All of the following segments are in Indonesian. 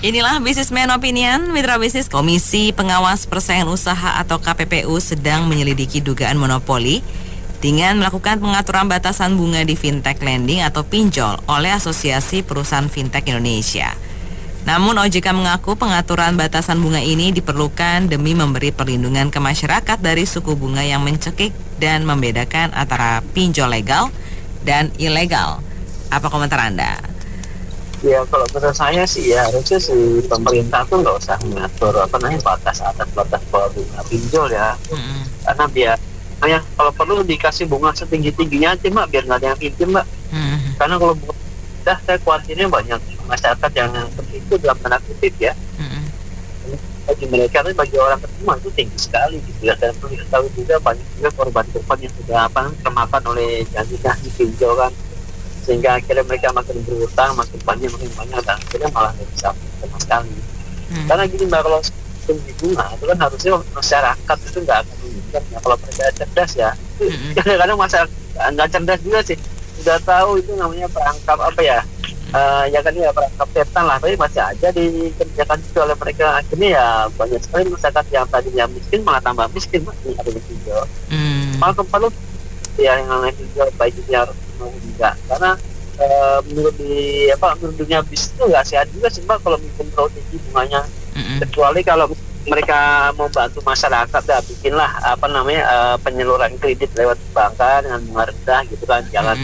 Inilah Businessman Opinion, Mitra Bisnis. Komisi Pengawas Persaingan Usaha atau KPPU sedang menyelidiki dugaan monopoli dengan melakukan pengaturan batasan bunga di fintech lending atau pinjol oleh Asosiasi Perusahaan Fintech Indonesia. Namun OJK mengaku pengaturan batasan bunga ini diperlukan demi memberi perlindungan ke masyarakat dari suku bunga yang mencekik dan membedakan antara pinjol legal dan ilegal. Apa komentar Anda? Ya, kalau menurut saya sih ya harusnya si pemerintah tuh nggak usah mengatur batas atas batas bawah bunga pinjol ya. Karena biar kalau perlu dikasih bunga setinggi-tingginya aja Mbak, biar nggak ada yang pinjam Mbak. Karena kalau bunga saya khawatirnya banyak masyarakat yang tertipu dalam tanda kutip ya. Bagi mereka, bagi orang terima itu tinggi sekali gitu ya. Dan perlu diketahui juga banyak juga korban-korban yang sudah termakan oleh janji-janji pinjol kan, sehingga akhirnya mereka makin berhutang, makin banyak dan akhirnya malah nggak bisa sama sekali. Karena gini Mbak, kalau tinggi bunga itu kan harusnya masyarakat itu nggak akan menginginkan ya. Kalau mereka cerdas ya, kadang-kadang masyarakat nggak cerdas juga sih, sudah tahu itu namanya perangkap perangkap setan lah, tapi masih aja dikerjakan juga oleh mereka. Akhirnya ya banyak sekali masyarakat yang tadinya miskin malah tambah miskin Mbak, ada yang pinjol. Malah perlu ya yang lain juga baik itu harus enggak, karena menurut dunia bisnis itu nggak sehat juga sih Mbak kalau bikin terlalu tinggi bunganya. Kecuali kalau mereka mau bantu masyarakat ya bikinlah penyaluran kredit lewat perbankan dengan bunga rendah gitu kan, jangan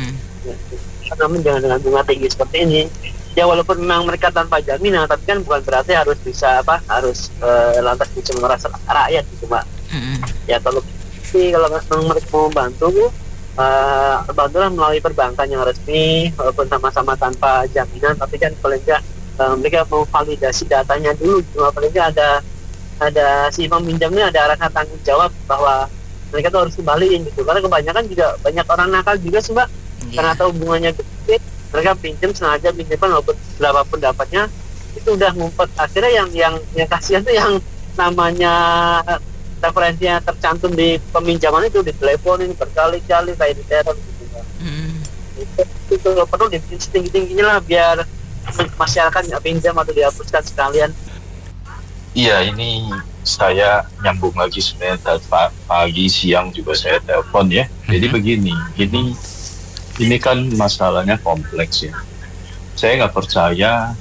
dengan bunga tinggi seperti ini. Ya walaupun memang mereka tanpa jaminan, tapi kan bukan berarti harus bisa lantas bisa memeras rakyat gitu Mbak. Ya kalau memang mereka mau bantu, bantulah melalui perbankan yang resmi, walaupun sama-sama tanpa jaminan, tapi kan paling nggak mereka mau validasi datanya dulu, paling nggak ada si peminjamnya ada rasa tanggung jawab bahwa mereka tuh harus kembaliin gitu. Karena kebanyakan juga banyak orang nakal juga sih Mbak, karena tahu bunganya gede, mereka pinjam sengaja pinjaman walaupun berapapun dapatnya itu udah ngumpet. Akhirnya yang kasihan tuh yang namanya referensinya tercantum di peminjaman itu diteleponin berkali-kali kayak di teror gitu Mbak. Itu perlu dibikin setinggi-tingginya lah biar masyarakat nggak pinjam atau dihapuskan sekalian. Iya, ini saya nyambung lagi sebenarnya pagi siang juga saya telepon ya. Jadi begini, ini kan masalahnya kompleks ya. Saya nggak percaya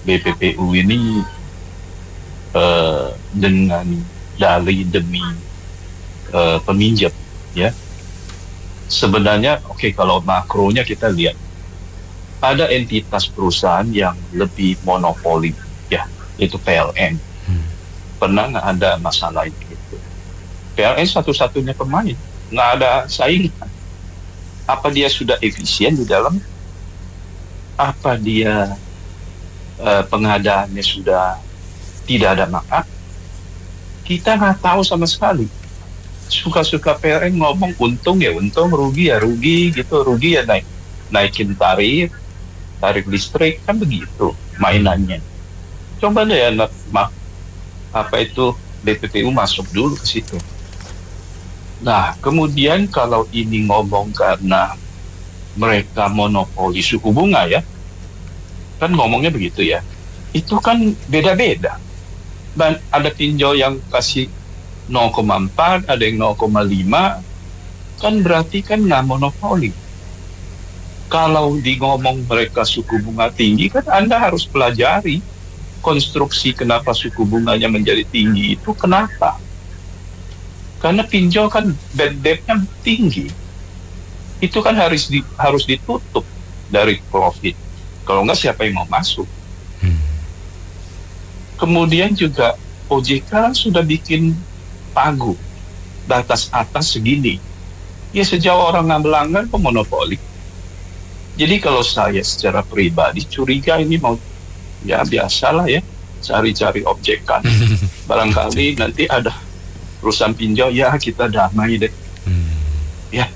BPPU ini dengan dalih demi peminjam ya. Sebenarnya kalau makronya kita lihat ada entitas perusahaan yang lebih monopoli ya, itu PLN. Pernah nggak ada masalah itu? PLN satu-satunya pemain, nggak ada saingan. Apa dia sudah efisien di dalam? Apa dia pengadaannya sudah tidak ada maaf? Kita nggak tahu sama sekali. Suka-suka PLN ngomong untung ya untung, rugi ya rugi gitu, rugi ya naikin tarif listrik, kan begitu mainannya. Coba deh BPPU masuk dulu ke situ. Nah, kemudian kalau ini ngomong karena mereka monopoli suku bunga ya, kan ngomongnya begitu ya. Itu kan beda-beda. Dan ada pinjol yang kasih 0,4, ada yang 0,5, kan berarti kan nggak monopoli. Kalau di ngomong mereka suku bunga tinggi, kan Anda harus pelajari konstruksi kenapa suku bunganya menjadi tinggi itu kenapa. Karena pinjol kan bad debt-nya tinggi. Itu kan harus ditutup dari profit. Kalau nggak siapa yang mau masuk. Kemudian juga OJK sudah bikin pagu batas atas segini. Ya sejauh orang nggak melanggar pemonopoli. Jadi kalau saya secara pribadi curiga ini mau ya biasalah ya cari-cari objekan. Barangkali nanti ada perusahaan pinjol ya kita damai deh. Ya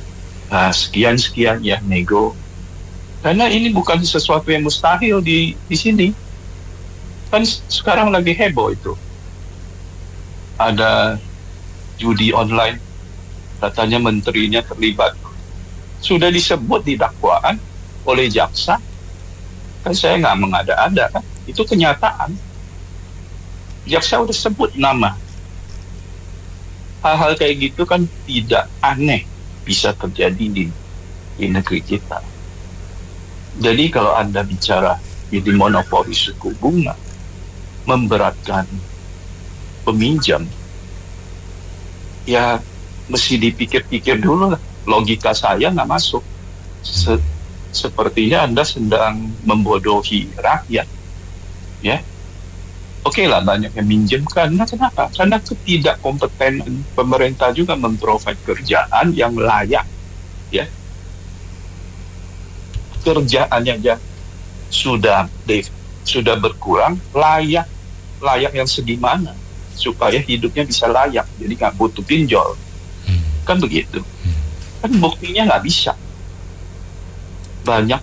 sekian ya nego. Karena ini bukan sesuatu yang mustahil di sini. Kan sekarang lagi heboh itu. Ada judi online, katanya menterinya terlibat. Sudah disebut di dakwaan oleh jaksa. Kan saya nggak mengada-ada kan, itu kenyataan. Jaksa udah sebut nama. Hal-hal kayak gitu kan tidak aneh bisa terjadi di negeri kita. Jadi kalau Anda bicara ini monopoli suku bunga memberatkan peminjam, ya mesti dipikir-pikir dulu lah. Logika saya nggak masuk. Sepertinya Anda sedang membodohi rakyat, ya. Oke lah, banyak yang minjem. Karena kenapa? Karena ketidakkompetenan pemerintah juga memprovide kerjaan yang layak, ya. Kerjaannya aja sudah berkurang, layak yang segimana supaya hidupnya bisa layak, jadi nggak butuh pinjol, kan begitu. Kan buktinya nggak bisa. Banyak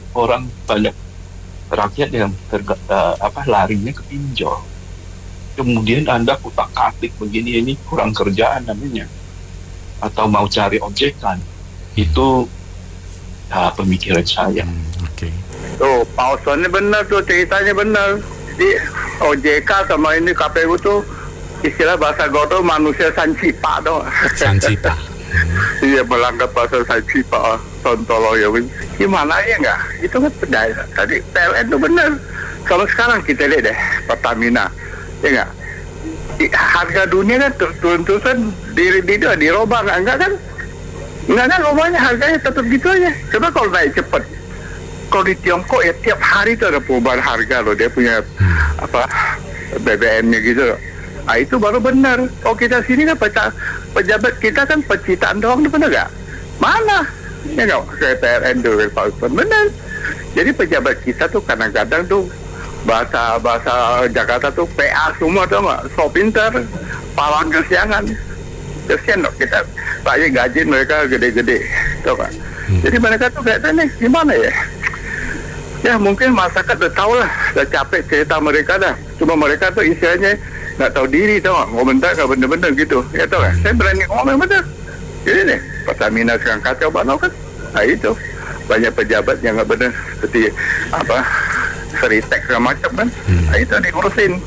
rakyat yang larinya ke pinjol. Kemudian Anda kutak-katik begini, ini kurang kerjaan namanya, atau mau cari objekan. Itu pemikiran saya. Tuh, Pak Osman ini benar tuh, ceritanya benar. Jadi OJK sama ini KPU tuh istilah bahasa Godo manusia sancipa dong. Sancipa. Iya, melanggar pasal sancipa, sontolo ya. Gimana ya nggak? Itu kan berdaya. Tadi PLN tuh benar. Kalau sekarang kita lihat deh Pertamina, ya nggak? Harga dunia kan turun-turun dirobah enggak kan? Enggak kan, robahnya harganya tetap gitu aja. Coba kalau naik cepet. Kalau di Tiongkok ya tiap hari itu ada perubahan harga loh, dia punya BBM-nya gitu loh. Nah itu baru benar. Oh kita sini kan pejabat kita kan pencitraan doang, benar nggak? Mana? Ya nggak, kayak PLN tuh, Pak Usman, benar. Jadi pejabat kita tuh kadang-kadang tuh bahasa Jakarta tuh PA semua tuh nggak, so pinter, palang kesiangan. Kesian loh kita, rakyat gaji mereka gede-gede, tuh Pak. Jadi mereka tuh kayak nih gimana ya? Ya mungkin masyarakat udah tahu lah, udah capek cerita mereka dah. Cuma mereka tuh istilahnya nggak tahu diri, tau nggak, komentar nggak bener-bener gitu, ya tau nggak? Saya berani ngomong bener. Jadi nih Pertamina sekarang kacau banget kan? Nah itu banyak pejabat yang nggak bener, seperti Seritek segala macam kan? Nah itu diurusin.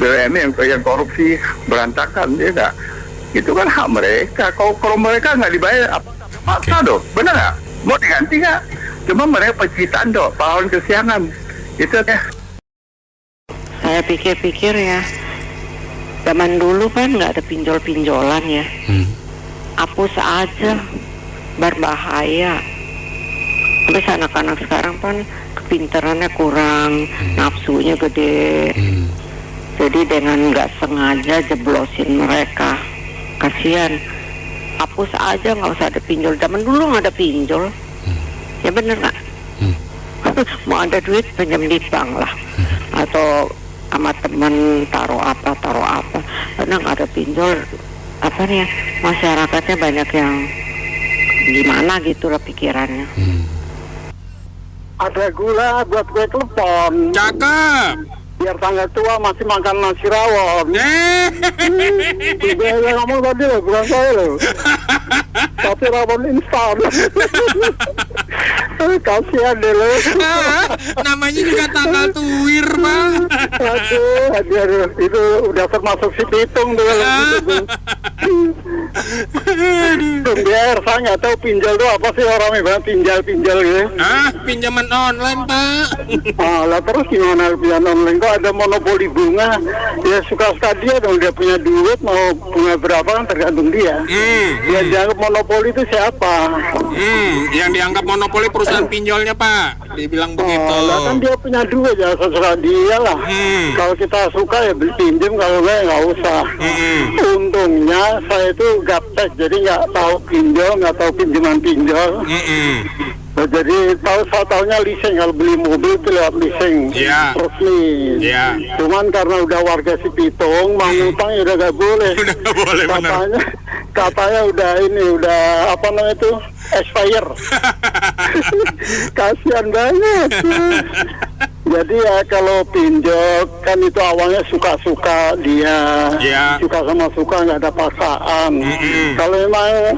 BUMN yang korupsi berantakan, dia nggak. Itu kan hak mereka. Kalau mereka nggak dibayar, apa maksa dong? Bener nggak? Mau diganti nggak? Cuma mereka pencitraan dong, pahlawan kesiangan. Itu ya. Saya pikir-pikir ya, zaman dulu kan nggak ada pinjol-pinjolan ya. Hapus aja, berbahaya. Terus anak-anak sekarang kan kepintarannya kurang, nafsunya gede. Jadi dengan nggak sengaja jeblosin mereka. Kasihan. Hapus aja, nggak usah ada pinjol. Zaman dulu nggak ada pinjol. Ya bener nggak? Mau ada duit pinjam di bank lah, atau sama temen taruh apa. Karena nggak ada pinjol, apa nih ya, masyarakatnya banyak yang gimana gitu lah pikirannya. Ada gula buat kue klepon. Cakep. Biar tangga tua masih makan nasi rawon. Dia ngomong tadi loh, bukan saya loh. Tapi rawon instan. Kasihan deh lo. Namanya juga tanggal tuwir, Pak. Aduh, itu udah termasuk si pitung tuh kalau gitu. Biar saya nggak tahu pinjol tuh apa sih, orang bilang pinjal gitu. Pinjaman online, Pak. Lah terus gimana pinjaman online? Kok ada monopoli bunga? Ya suka-suka dia dong, dia punya duit mau bunga berapa kan tergantung dia. Yang dianggap monopoli itu siapa? Yang dianggap monopoli perusahaan pinjolnya, Pak. Dibilang begitu. Lah kan dia punya duit ya, sesuai dia lah. Kalau kita suka ya beli pinjam, kalau nggak usah. Untungnya saya itu gaptek, jadi nggak tahu pinjol, nggak tahu pinjaman-pinjol. Nah, jadi saya tahunya leasing, kalau beli mobil itu lewat leasing resmi. Cuman karena udah warga Cipitung, mau ngutang ya udah nggak boleh. Udah nggak boleh, Katanya udah apa namanya itu, expire. Kasihan banget. Jadi ya kalau pinjol kan itu awalnya suka-suka dia, suka sama suka, nggak ada paksaan. Kalau memang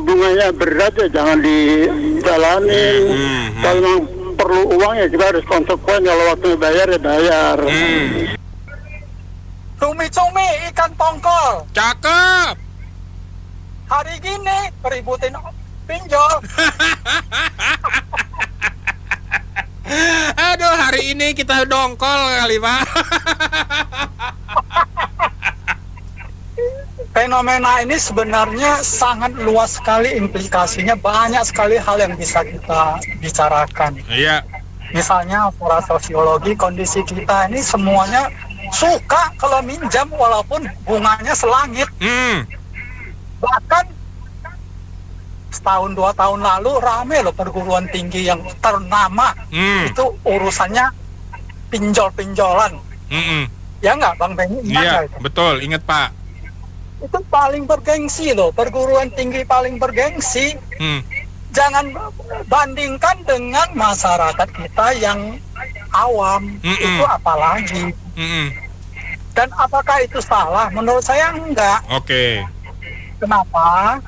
bunganya berat ya jangan dijalanin. Kalau memang perlu uang ya kita harus konsekuen, kalau waktu bayar ya bayar. Cumi-cumi ikan tongkol. Cakep. Hari gini peributin pinjol. Aduh, hari ini kita dongkol kali, Pak. Fenomena ini sebenarnya sangat luas sekali implikasinya, banyak sekali hal yang bisa kita bicarakan. Iya. Misalnya secara sosiologi, kondisi kita ini semuanya suka kalau minjam walaupun bunganya selangit. Bahkan setahun 2 tahun lalu rame loh perguruan tinggi yang ternama itu urusannya pinjol-pinjolan. Ya nggak Bang Benny? Iya, betul, ingat Pak. Itu paling bergengsi loh, perguruan tinggi paling bergengsi. Jangan bandingkan dengan masyarakat kita yang awam. Itu apalagi. Dan apakah itu salah? Menurut saya enggak. Oke. Kenapa?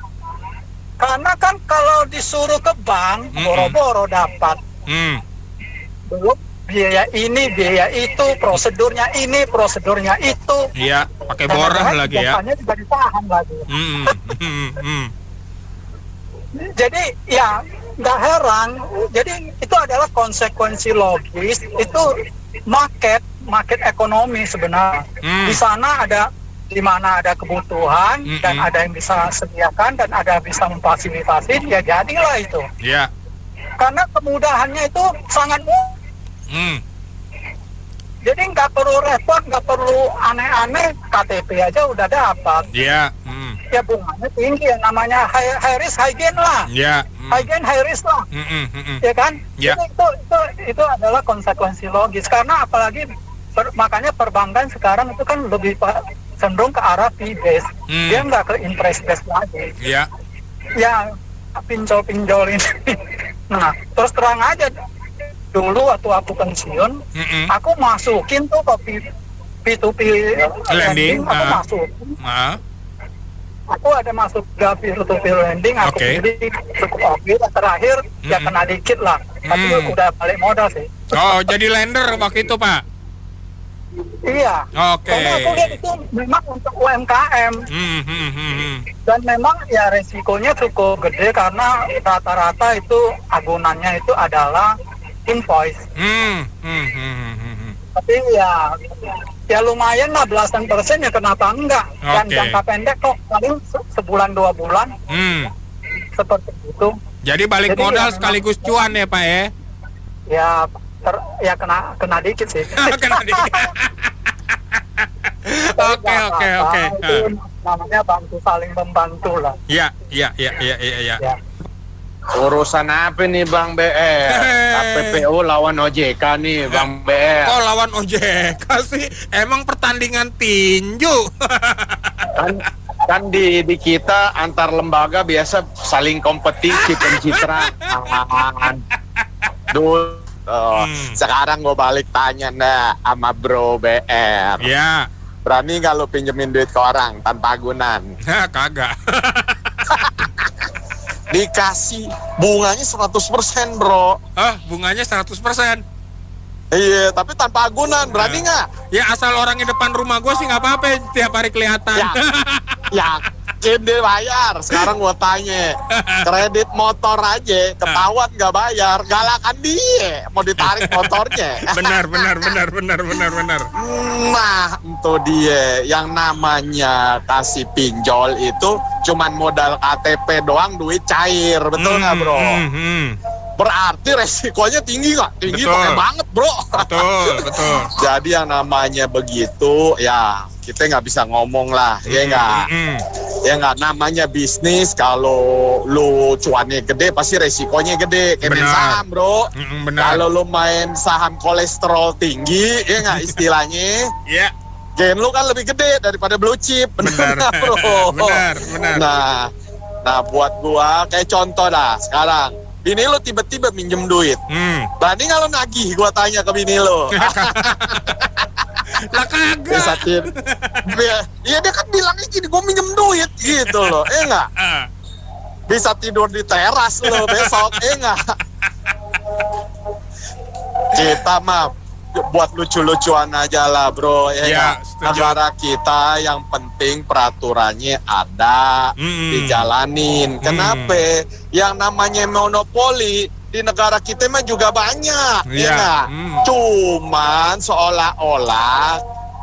Karena kan kalau disuruh ke bank, boro-boro dapat. Belum biaya ini, biaya itu, prosedurnya ini, prosedurnya itu. Iya, pakai borah lagi ya. Biasanya juga ditahan lagi. Jadi ya nggak heran. Jadi itu adalah konsekuensi logis. Itu market ekonomi sebenarnya. Di sana ada, di mana ada kebutuhan dan ada yang bisa sediakan dan ada yang bisa memfasilitasi, ya jadilah itu. Iya. Karena kemudahannya itu sangat mudah. Jadi nggak perlu repot, nggak perlu aneh-aneh, KTP aja udah dapat. Iya. Ya bunganya tinggi, yang namanya high risk high gain lah. Iya. High gain high risk lah. Ya kan? Ya. Itu adalah konsekuensi logis. Karena apalagi makanya perbankan sekarang itu kan lebih cenderung ke arah fee based. Dia nggak ke interest based lagi. Iya. Ya pinjol-pinjol ini. Nah, terus terang aja, dulu waktu aku pensiun, aku masukin tuh ke P2P lending, aku masukin. Aku ada masuk ke P2P lending, aku pilih cukup oke, terakhir ya kena dikit lah, tapi udah balik modal sih. Oh, jadi lender waktu itu, Pak? Iya. Oke. Karena aku lihat itu memang untuk UMKM. Dan memang ya resikonya cukup gede karena rata-rata itu agunannya itu adalah invoice. Tapi ya lumayan lah, belasan persen, ya kenapa enggak. Dan jangka pendek kok paling sebulan 2 bulan. Seperti itu. Jadi balik modal sekaligus cuan ya, Pak ya? Ya kena dikit sih. Kena dikit. Oke. Itu namanya saling membantu lah. Iya. Urusan apa nih Bang BR? KPPU lawan OJK nih Bang BR. Kok lawan OJK sih? Emang pertandingan tinju. kan di kita antar lembaga biasa saling kompetisi pencitraan. Dulu sekarang gue balik tanya sama Bro BR. Iya. Berani gak lu pinjemin duit ke orang tanpa agunan? Kagak. Dikasih bunganya 100% bro. Bunganya 100%? Iya, tapi tanpa agunan, berani nggak? Ya asal orangnya depan rumah gue sih nggak apa-apa, tiap hari kelihatan. Yakin dia bayar. Sekarang gue tanya, kredit motor aja ketahuan nggak bayar, galakan dia mau ditarik motornya. Benar. Nah, itu dia yang namanya kasih pinjol itu cuman modal KTP doang, duit cair, betul nggak bro? Berarti resikonya tinggi nggak? Tinggi pakai banget bro. Betul. Jadi yang namanya begitu ya kita nggak bisa ngomong lah, ya nggak? Ya nggak, namanya bisnis, kalau lu cuannya gede pasti resikonya gede, kayak main saham bro. Kalau lu main saham kolesterol tinggi, ya nggak istilahnya? Iya. Gain lu kan lebih gede daripada blue chip, bener nggak bro? Benar. Nah buat gua kayak contoh dah sekarang. Bini lu tiba-tiba minjem duit. Berani nggak lu nagih? Gua tanya ke bini lu. Lah kagak. Iya dia kan bilangnya gini, gue minjem duit gitu loh, enggak? Bisa tidur di teras lo besok, enggak? Kita mah buat lucu-lucuan aja lah bro ya, Ya, nggak? setuju. Negara kita yang penting peraturannya ada, dijalanin. Kenapa? Yang namanya monopoli di negara kita mah juga banyak ya Iya. nggak? Cuman seolah-olah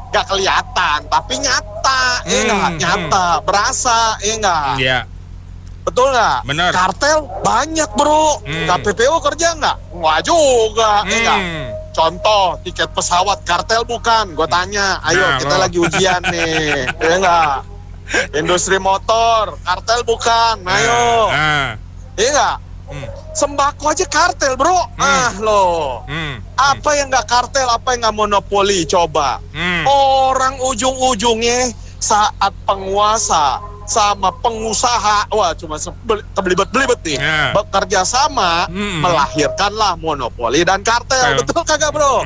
nggak kelihatan tapi nyata ya nggak? Nyata berasa ya nggak? Iya. Betul nggak? Bener. Kartel banyak bro. KPPU kerja nggak? Nggak juga ya nggak? Contoh tiket pesawat kartel bukan? Gue tanya, ayo Nah, kita lo. lagi ujian nih, ya enggak? Industri motor kartel bukan? Ayo, ya enggak? Sembako aja kartel bro, lo. Apa yang nggak kartel, apa yang nggak monopoli? Coba. Orang ujung-ujungnya saat penguasa sama pengusaha, wah cuma kebelibet-belibet nih, bekerja sama melahirkanlah monopoli dan kartel. Betul kagak bro?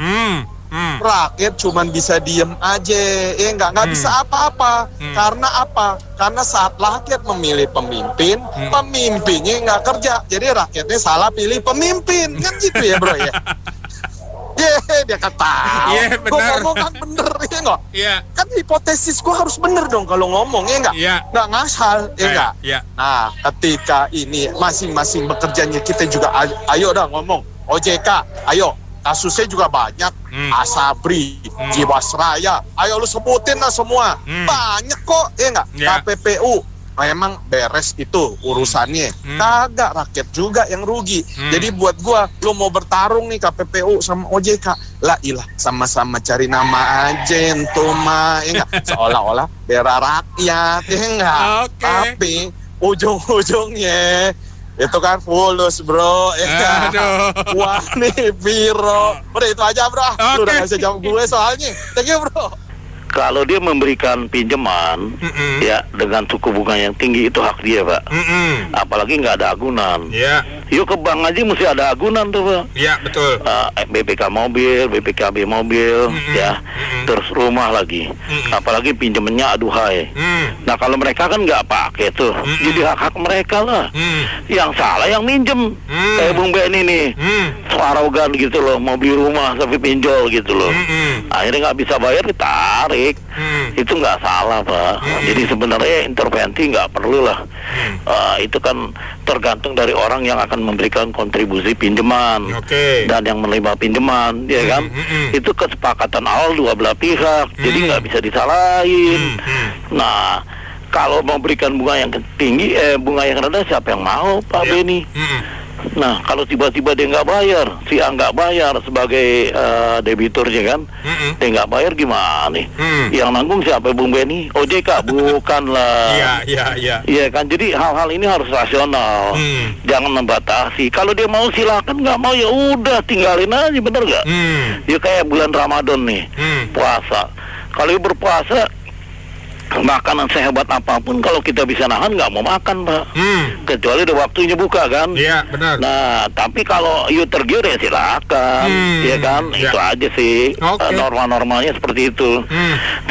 Rakyat cuman bisa diem aja, ya nggak bisa apa-apa. Karena apa? Karena saat rakyat memilih pemimpin, pemimpinnya nggak kerja, jadi rakyatnya salah pilih pemimpin, kan gitu ya bro ya. Dia ketawa. Gue ngomong kan bener ya nggak? Kan hipotesis gue harus bener dong kalau ngomong ya nggak? Nggak ngasal ya nggak? Nah ketika ini masing-masing bekerjanya kita juga ayo dah ngomong OJK, ayo kasusnya juga banyak, Asabri, Jiwasraya, ayo lu sebutin lah semua, banyak kok ya nggak? KPPU memang beres itu urusannya, kagak, rakyat juga yang rugi. Jadi buat gua, lu mau bertarung nih KPPU sama OJK, lah ilah sama-sama cari nama aja entuh mah, ya enggak? Seolah-olah bela rakyat, ya enggak? Tapi ujung-ujungnya itu kan fulus bro, ya enggak? Wah nih biro, udah itu aja bro, lu udah ngasih jawab gue soalnya, thank you bro. Kalau dia memberikan pinjaman ya dengan suku bunga yang tinggi, itu hak dia pak. Apalagi nggak ada agunan. Yuk ke bank aja mesti ada agunan tuh pak. Iya betul. BPK mobil, BPKB mobil, ya, terus rumah lagi. Apalagi pinjamannya aduhai. Nah kalau mereka kan nggak pakai tuh, jadi hak-hak mereka lah. Yang salah yang minjem, kayak Bung Benny nih, arogan gitu loh, mau beli rumah tapi pinjol gitu loh. Akhirnya nggak bisa bayar, ditarik. Itu nggak salah pak. Jadi sebenarnya intervensi nggak perlu lah. Itu kan tergantung dari orang yang akan memberikan kontribusi pinjaman dan yang menerima pinjaman, ya kan? Itu kesepakatan awal dua belah pihak, jadi nggak bisa disalahin. Nah kalau memberikan bunga yang tinggi, bunga yang rendah, siapa yang mau Pak Benny? Nah kalau tiba-tiba dia nggak bayar, si A nggak bayar sebagai debiturnya kan, dia nggak bayar gimana nih? Yang nanggung siapa Bung Benny? OJK bukan lah. Iya kan, jadi hal-hal ini harus rasional, jangan membatasi. Kalau dia mau silakan, nggak mau ya udah tinggalin aja, bener nggak? Ya kayak bulan Ramadan nih, puasa. Kalau berpuasa, makanan sehebat apapun kalau kita bisa nahan nggak mau makan pak, kecuali udah waktunya buka kan. Iya benar. Nah tapi kalau you tergiur ya silakan, ya kan, itu aja sih. Norma-normanya seperti itu.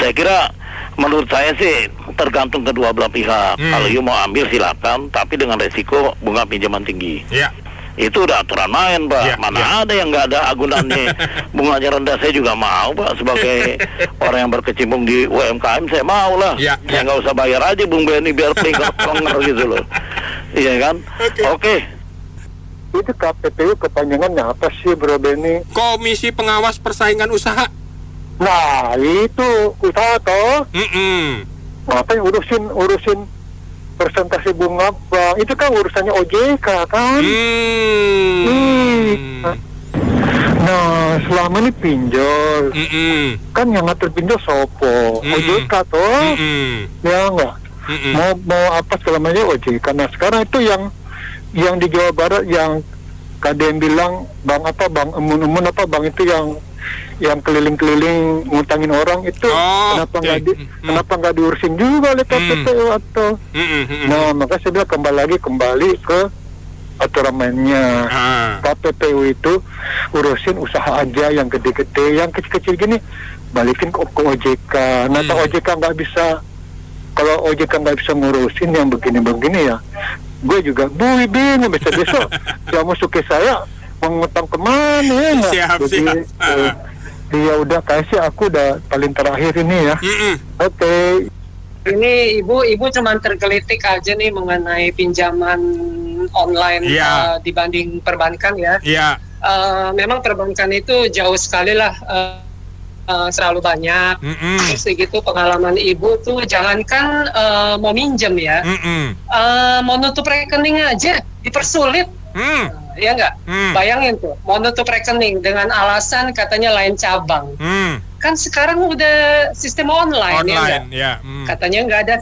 Saya kira menurut saya sih tergantung kedua belah pihak. Kalau you mau ambil silakan, tapi dengan resiko bunga pinjaman tinggi. Itu udah aturan main pak. Mana ada yang nggak ada agunannya. Bunganya rendah saya juga mau pak. Sebagai orang yang berkecimpung di UMKM, saya mau lah. Ya nggak usah bayar aja Bung Benny, biar penger gitu loh. Iya kan? Oke. Itu KPPU kepanjangannya apa sih Bro Benny? Komisi Pengawas Persaingan Usaha. Nah itu usaha toh. Ngapain urusin persentase bunga bank, itu kan urusannya OJK kan. Nah selama ini pinjol, kan yang ngatur pinjol sopo, OJK toh. Ya enggak, mau apa segala macam OJK. Nah sekarang itu yang di Jawa Barat yang kadang bilang bank apa, bank emun apa, bank itu yang keliling-keliling ngutangin orang itu, kenapa nggak diurusin juga oleh KPPU atau nah maka saya bilang kembali ke aturan mainnya. KPPU itu urusin usaha aja yang gede-gede, yang kecil-kecil gini balikin ke OJK. Nah kalau OJK nggak bisa, kalau OJK nggak bisa ngurusin yang begini-begini ya, gue juga bingung besok-besok jamu suke saya ngutang kemana ya nggak? Siap. Dia udah kasih, aku udah paling terakhir ini ya. Oke. Ini ibu cuman tergelitik aja nih mengenai pinjaman online dibanding perbankan ya. Iya. Memang perbankan itu jauh sekali lah, selalu banyak. Terus gitu pengalaman ibu tuh jangankan mau minjem ya, mau nutup rekening aja dipersulit. Ya nggak? Bayangin tuh, mau nutup rekening dengan alasan katanya lain cabang. Kan sekarang udah sistem online ya. Katanya nggak ada,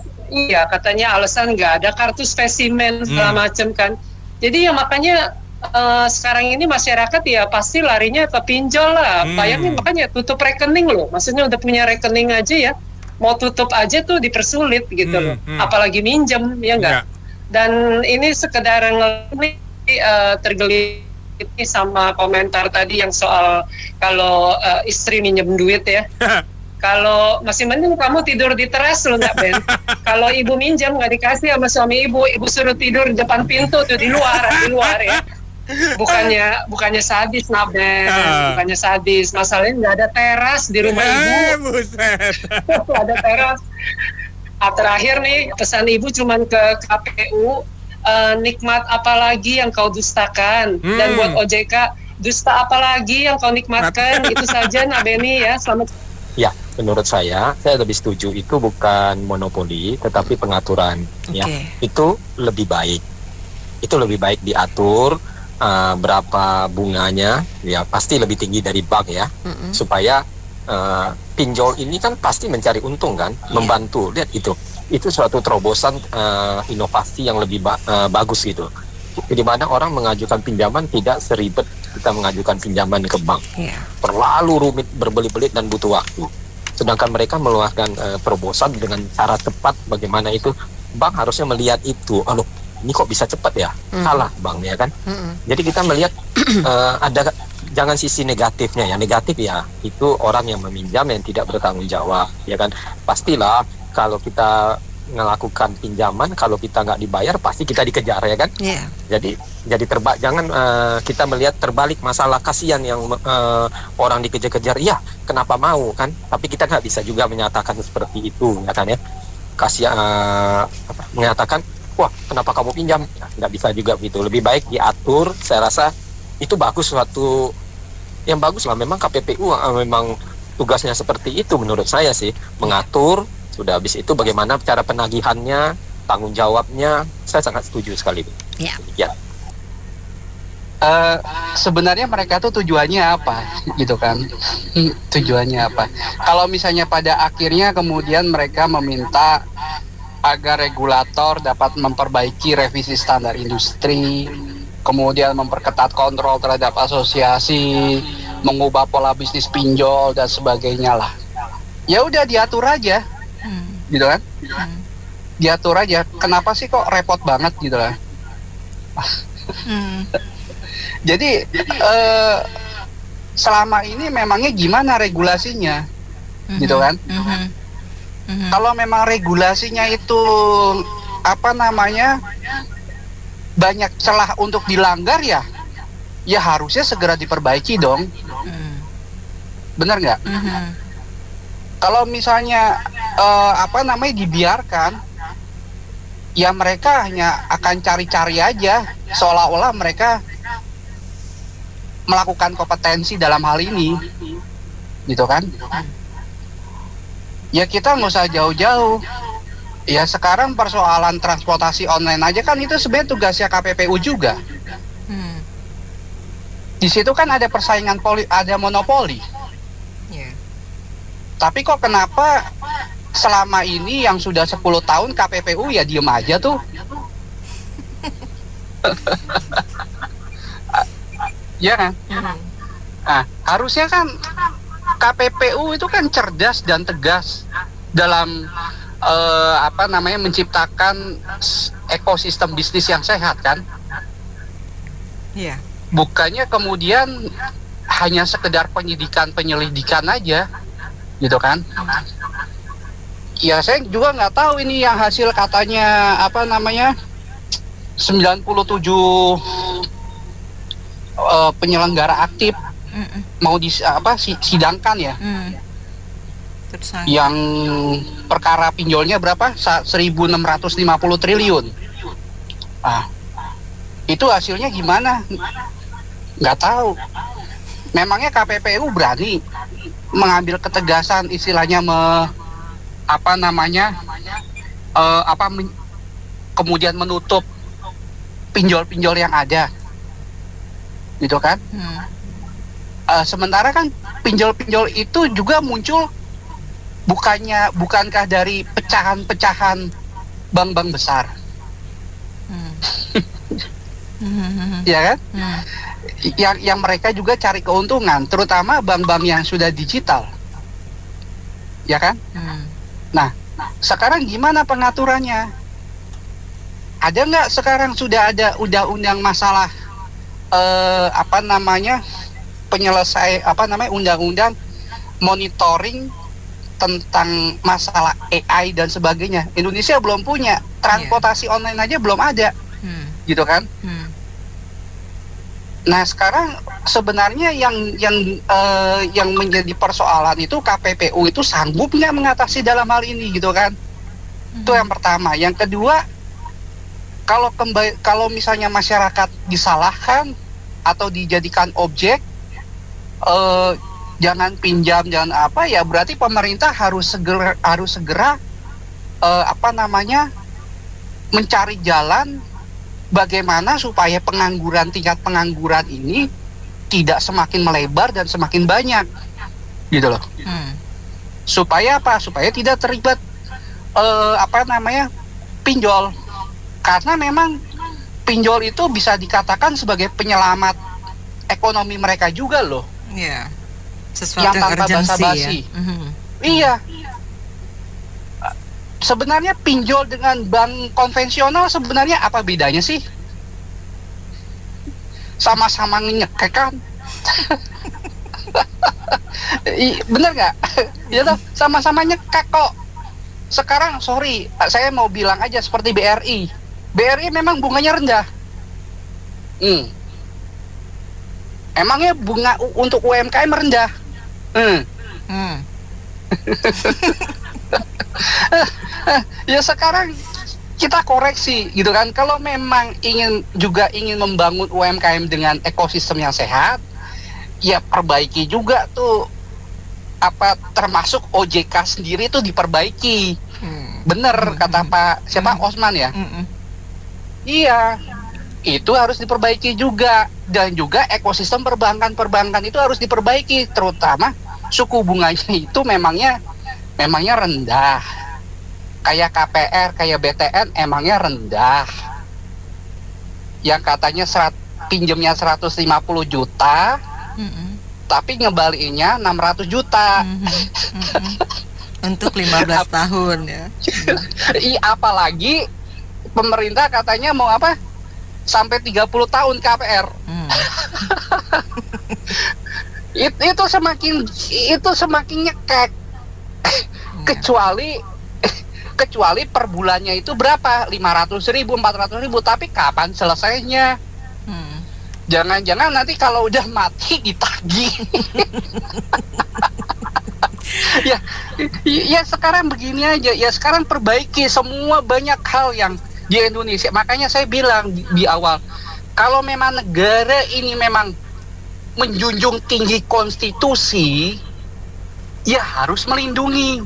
katanya alasan nggak ada kartu spesimen segala macam kan. Jadi ya makanya sekarang ini masyarakat ya pasti larinya ke pinjol lah. Bayangin makanya tutup rekening loh. Maksudnya udah punya rekening aja ya, mau tutup aja tuh dipersulit gitu loh. Apalagi minjem, ya nggak? Dan ini sekedar tergelitik sama komentar tadi yang soal kalau istri minjem duit ya. Kalau masih mending kamu tidur di teras loh nggak Ben? Kalau ibu minjem nggak dikasih sama suami ibu suruh tidur di depan pintu tuh di luar ya. Bukannya sadis Ben, bukannya sadis. Masalahnya nggak ada teras di rumah ibu. Buset. Ada teras. Terakhir nih pesan ibu cuman ke KPU. Nikmat apalagi yang kau dustakan, dan buat OJK dusta apalagi yang kau nikmatkan. Itu saja Nak Beni ya. Selamat. Ya, menurut saya lebih setuju itu bukan monopoli tetapi pengaturan. Ya, itu lebih baik. Itu lebih baik diatur berapa bunganya, ya pasti lebih tinggi dari bank ya, supaya pinjol ini kan pasti mencari untung kan, membantu. Lihat itu suatu terobosan inovasi yang lebih bagus gitu. Di mana orang mengajukan pinjaman tidak seribet kita mengajukan pinjaman ke bank. Terlalu rumit, berbelit-belit dan butuh waktu. Sedangkan mereka mengeluarkan terobosan dengan cara cepat. Bagaimana itu? Bank harusnya melihat itu. Ini kok bisa cepat ya? Salah banknya kan. Jadi kita melihat ada jangan sisi negatifnya ya. Negatif ya itu orang yang meminjam yang tidak bertanggung jawab ya kan. Pastilah kalau kita melakukan pinjaman, kalau kita nggak dibayar pasti kita dikejar ya kan. Jadi jangan kita melihat terbalik masalah, kasihan yang orang dikejar-kejar. Ya kenapa mau kan, tapi kita nggak bisa juga menyatakan seperti itu ya kan ya. Menyatakan wah kenapa kamu pinjam, nggak bisa juga gitu. Lebih baik diatur. Saya rasa itu bagus, suatu yang bagus lah. Memang KPPU memang tugasnya seperti itu menurut saya sih, mengatur. Sudah habis itu bagaimana cara penagihannya, tanggung jawabnya, saya sangat setuju sekali. Ya. Sebenarnya mereka tuh tujuannya apa gitu kan? Tujuannya apa? Kalau misalnya pada akhirnya kemudian mereka meminta agar regulator dapat memperbaiki revisi standar industri, kemudian memperketat kontrol terhadap asosiasi, mengubah pola bisnis pinjol dan sebagainya lah. Ya udah diatur aja. Gitu kan? Diatur aja. Kenapa sih kok repot banget gitu lah? Jadi selama ini memangnya gimana regulasinya, gitu kan? Kalau memang regulasinya itu banyak celah untuk dilanggar ya harusnya segera diperbaiki dong. Bener nggak? Kalau misalnya dibiarkan, ya mereka hanya akan cari-cari aja, seolah-olah mereka melakukan kompetensi dalam hal ini, gitu kan? Ya kita nggak usah jauh-jauh. Ya sekarang persoalan transportasi online aja kan itu sebenarnya tugasnya KPPU juga. Di situ kan ada persaingan ada monopoli. Tapi kok kenapa selama ini yang sudah 10 tahun KPPU ya diem aja tuh? Ya kan? Nah, harusnya kan KPPU itu kan cerdas dan tegas dalam menciptakan ekosistem bisnis yang sehat kan? Bukannya kemudian hanya sekedar penyelidikan aja, gitu kan? Ya saya juga nggak tahu ini yang hasil katanya 97 penyelenggara aktif mau sidangkan ya. Yang perkara pinjolnya berapa? 1.650 triliun. Itu hasilnya gimana? Nggak tahu. Memangnya KPPU berani mengambil ketegasan, istilahnya kemudian menutup pinjol-pinjol yang ada, gitu kan? Sementara kan pinjol-pinjol itu juga muncul bukankah dari pecahan-pecahan bank-bank besar, ya kan? Yang mereka juga cari keuntungan, terutama bank-bank yang sudah digital, ya kan? Nah, sekarang gimana pengaturannya? Ada nggak sekarang sudah ada undang-undang masalah undang-undang monitoring tentang masalah AI dan sebagainya? Indonesia belum punya, transportasi online aja belum ada, gitu kan? Nah, sekarang sebenarnya yang menjadi persoalan itu KPPU itu sanggup nggak mengatasi dalam hal ini, gitu kan? Itu yang pertama. Yang kedua, kalau misalnya masyarakat disalahkan atau dijadikan objek, jangan pinjam, jangan apa, ya berarti pemerintah harus segera mencari jalan bagaimana supaya tingkat pengangguran ini tidak semakin melebar dan semakin banyak, gitu loh. Supaya apa? Supaya tidak terlibat pinjol. Karena memang pinjol itu bisa dikatakan sebagai penyelamat ekonomi mereka juga loh. Iya. Sesuatu yang tanpa basa-basi. Ya? Iya. Sebenarnya pinjol dengan bank konvensional sebenarnya apa bedanya sih? Sama-sama nyekek kan? Bener nggak? Ya toh, sama-sama nyekek kok. Sekarang sorry, saya mau bilang aja seperti BRI. BRI memang bunganya rendah. Emangnya bunga untuk UMKM rendah? Ya sekarang kita koreksi, gitu kan? Kalau memang ingin membangun UMKM dengan ekosistem yang sehat, ya perbaiki juga tuh termasuk OJK sendiri tuh diperbaiki. Bener kata Pak Osman ya. Iya, itu harus diperbaiki juga, dan juga ekosistem perbankan itu harus diperbaiki, terutama suku bunganya itu memangnya rendah. Kayak KPR, kayak BTN emangnya rendah. Yang katanya pinjemnya 150 juta, tapi ngebalikinnya 600 juta. Untuk 15 tahun ya. Apalagi pemerintah katanya mau sampai 30 tahun KPR. Itu semakin nyekek. Kecuali per bulannya itu berapa? 500.000, 400.000, tapi kapan selesainya? Jangan-jangan nanti kalau udah mati ditagih. Ya sekarang begini aja. Ya sekarang perbaiki semua, banyak hal yang di Indonesia. Makanya saya bilang di awal, kalau memang negara ini memang menjunjung tinggi konstitusi, ya harus melindungi,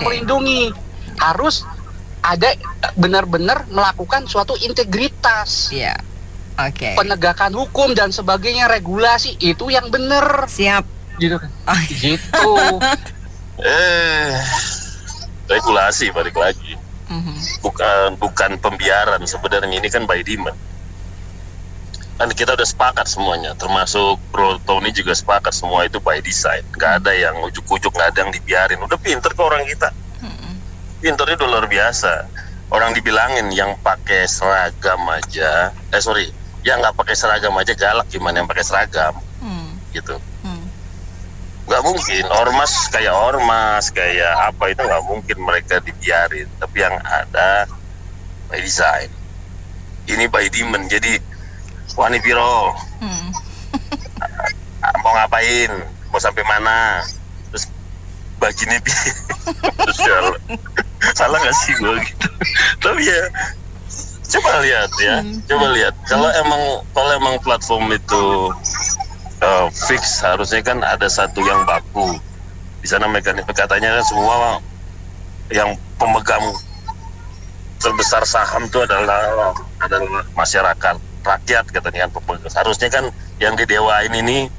melindungi, harus ada benar-benar melakukan suatu integritas, penegakan hukum dan sebagainya, regulasi itu yang benar. Siap. Gitu kan? Gitu. Regulasi balik lagi. Bukan pembiaran sebenarnya, ini kan by demand. Kan kita udah sepakat semuanya, termasuk Bro Tony juga sepakat semua itu by design. Gak ada yang ujuk-ujuk, gak ada yang dibiarin. Udah pinter kok orang kita. Pinternya udah luar biasa. Orang dibilangin yang pakai seragam aja, yang nggak pakai seragam aja galak, gimana yang pakai seragam? Gitu. Nggak mungkin, ormas kayak apa itu nggak mungkin mereka dibiarin. Tapi yang ada by design. Ini by demand, jadi wani piro, mau ngapain, mau sampai mana, terus bagi nih terus salah nggak sih gue gitu. Tapi ya coba lihat kalau emang platform itu fix, harusnya kan ada satu yang baku di sana. Mekanisme katanya kan semua yang pemegang terbesar saham itu adalah masyarakat, rakyat katanya kan pemegang. Harusnya kan yang didewain ini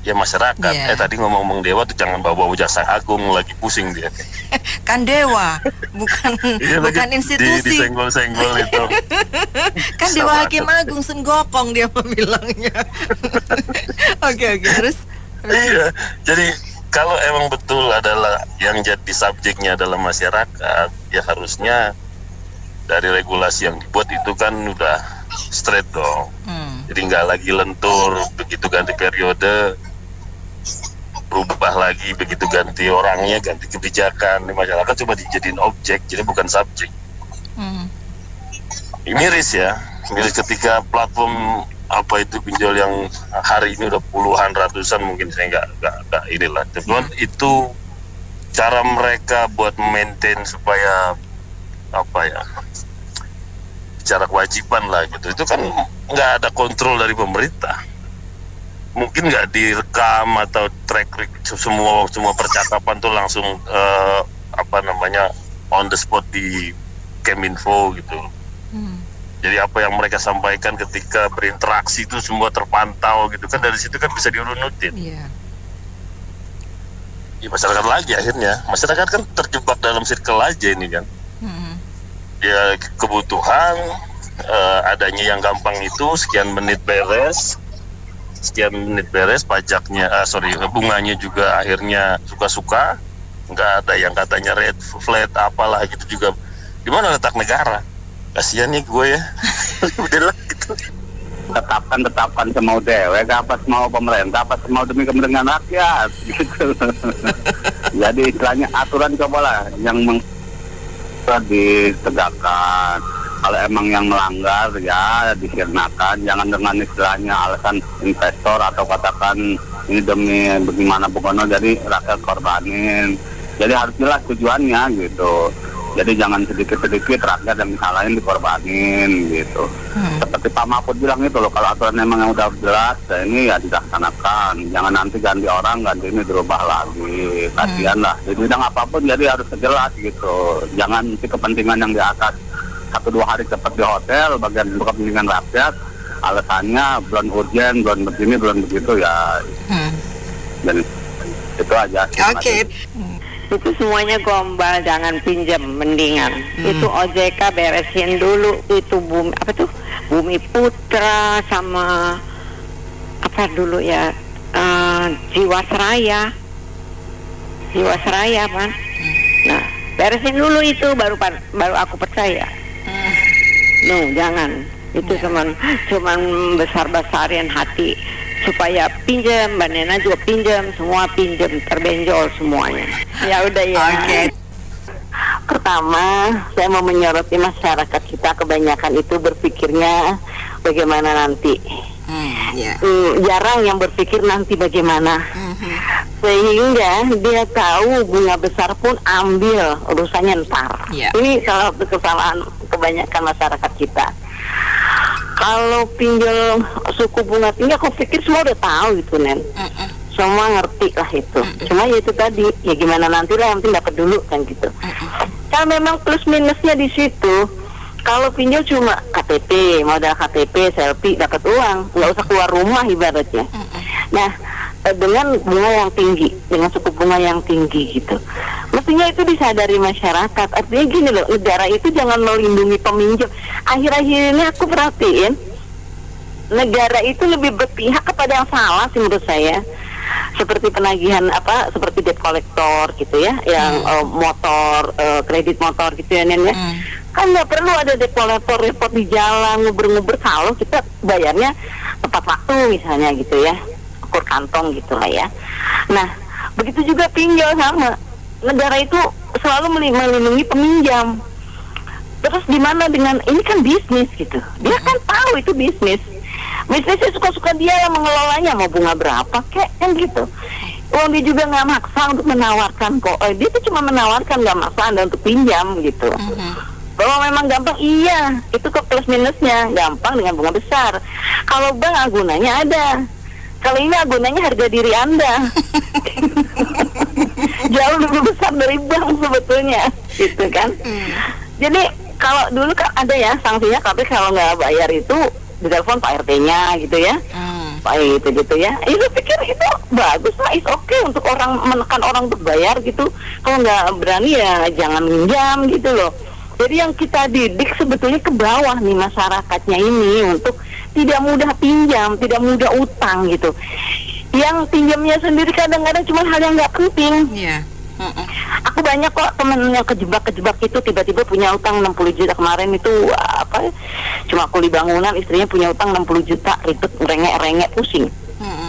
ya masyarakat. Tadi ngomong dewa tuh jangan bawa Jaksa Agung, lagi pusing dia. Kan dewa, bukan institusi. Disenggol-senggol itu. Kan Dewa Hakim Agung senggokong dia bilangnya. Oke, terus. Iya, jadi kalau emang betul adalah yang jadi subjeknya adalah masyarakat, ya harusnya dari regulasi yang dibuat itu kan udah straight dong. Jadi nggak lagi lentur, begitu ganti periode berubah lagi, begitu ganti orangnya, ganti kebijakan. Di masyarakat cuma dijadiin objek, jadi bukan subjek. Miris ketika platform apa itu pinjol yang hari ini udah puluhan, ratusan, mungkin saya nggak inilah. Cuman itu cara mereka buat maintain supaya bicara kewajiban lah gitu. Itu kan nggak ada kontrol dari pemerintah. Mungkin nggak direkam atau track semua percakapan tuh langsung on the spot di Keminfo gitu. Jadi apa yang mereka sampaikan ketika berinteraksi itu semua terpantau gitu kan, dari situ kan bisa dirunutin. Ya masyarakat lagi akhirnya, masyarakat kan terjebak dalam circle aja ini kan. Ya kebutuhan adanya yang gampang itu sekian menit beres, pajaknya bunganya juga akhirnya suka-suka, nggak ada yang katanya red flat apalah gitu juga. Di mana letak negara? Kasihan nih gue ya. Udahlah gitu. Tetapkan semau dewe, apa semau pemerintah, apa semau demi kepentingan rakyat gitu. Jadi istilahnya aturan cobalah yang ditegakkan. Kalau emang yang melanggar ya disirnakan, jangan dengan istilahnya alasan investor atau katakan ini demi bagaimana pokoknya, jadi rakyat korbanin. Jadi harus jelas tujuannya gitu. Jadi jangan sedikit-sedikit rakyat yang disalahin dikorbanin gitu. Seperti Pak Mahfud bilang itu loh, kalau aturan emang yang udah jelas, ya ini ya dilaksanakan. Jangan nanti ganti orang, ganti ini dirubah lagi. Kasihan lah. Di bidang apapun jadi harus jelas gitu. Jangan nanti kepentingan yang di atas 1-2 hari cepat di hotel, bagian kepentingan rakyat, alasannya belum urgen, belum begini, belum begitu ya. Dan itu aja. Oke. Itu semuanya gombal, jangan pinjam, mendingan. Itu OJK beresin dulu, itu Bumi Putra sama apa dulu ya, Jiwasraya kan. Nah, beresin dulu itu baru aku percaya. Jangan. Itu cuman besar-besarin hati supaya pinjam, Mbak Nena juga pinjam, semua pinjam, terbenjol semuanya. Ya udah ya. Oke. Pertama, saya mau menyoroti masyarakat kita kebanyakan itu berpikirnya bagaimana nanti. Jarang yang berpikir nanti bagaimana. Sehingga dia tahu bunga besar pun ambil, urusannya ntar. Ini salah satu kesalahan kebanyakan masyarakat kita. Kalau pinjol suku bunga tinggi, aku pikir semua udah tahu itu, Nen. Semua ngerti lah itu. Cuma ya itu tadi, ya gimana nanti lah, yang penting dapat dulu kan gitu. Kan memang plus minusnya di situ. Kalau pinjol cuma KTP, modal KTP, selfie, dapat uang, nggak usah keluar rumah ibaratnya. Nah, dengan bunga yang tinggi, dengan suku bunga yang tinggi gitu, mestinya itu disadari masyarakat. Artinya gini loh, negara itu jangan melindungi peminjam. Akhir-akhir ini aku perhatiin, negara itu lebih berpihak kepada yang salah sih menurut saya. Seperti penagihan seperti debt collector gitu ya, yang motor, kredit motor gitu ya, Nen ya. Kan nggak perlu ada debt collector repot di jalan nguber-nguber, kalau kita bayarnya tepat waktu misalnya gitu ya, ukur kantong gitu lah ya. Nah, begitu juga pinjol sama. Negara itu selalu melindungi peminjam. Terus gimana dengan ini kan bisnis gitu. Dia kan tahu itu bisnis. Bisnisnya suka-suka dia yang mengelolanya, mau bunga berapa kek, kan gitu. Uang dia juga nggak maksa untuk menawarkan kok. Dia tuh cuma menawarkan, nggak maksa Anda untuk pinjam gitu. Bahwa memang gampang, iya, itu ke plus minusnya, gampang dengan bunga besar. Kalau bank agunanya ada. Kalau ini agunanya harga diri Anda. Jauh lebih besar dari bank sebetulnya, gitu kan. Jadi kalau dulu kan ada ya sanksinya, tapi kalau nggak bayar itu ditelepon Pak RT-nya gitu ya. Pak gitu ya. Itu pikir itu bagus lah, it's okay untuk orang menekan orang untuk bayar gitu. Kalau nggak berani ya jangan minjam gitu loh. Jadi yang kita didik sebetulnya ke bawah nih masyarakatnya ini untuk tidak mudah pinjam, tidak mudah utang gitu. Yang pinjamnya sendiri kadang-kadang cuma hal yang nggak penting. Aku banyak kok temen yang kejebak itu, tiba-tiba punya utang 60 juta kemarin itu apa? Cuma kuli bangunan, istrinya punya utang 60 juta, ribet, rengek pusing.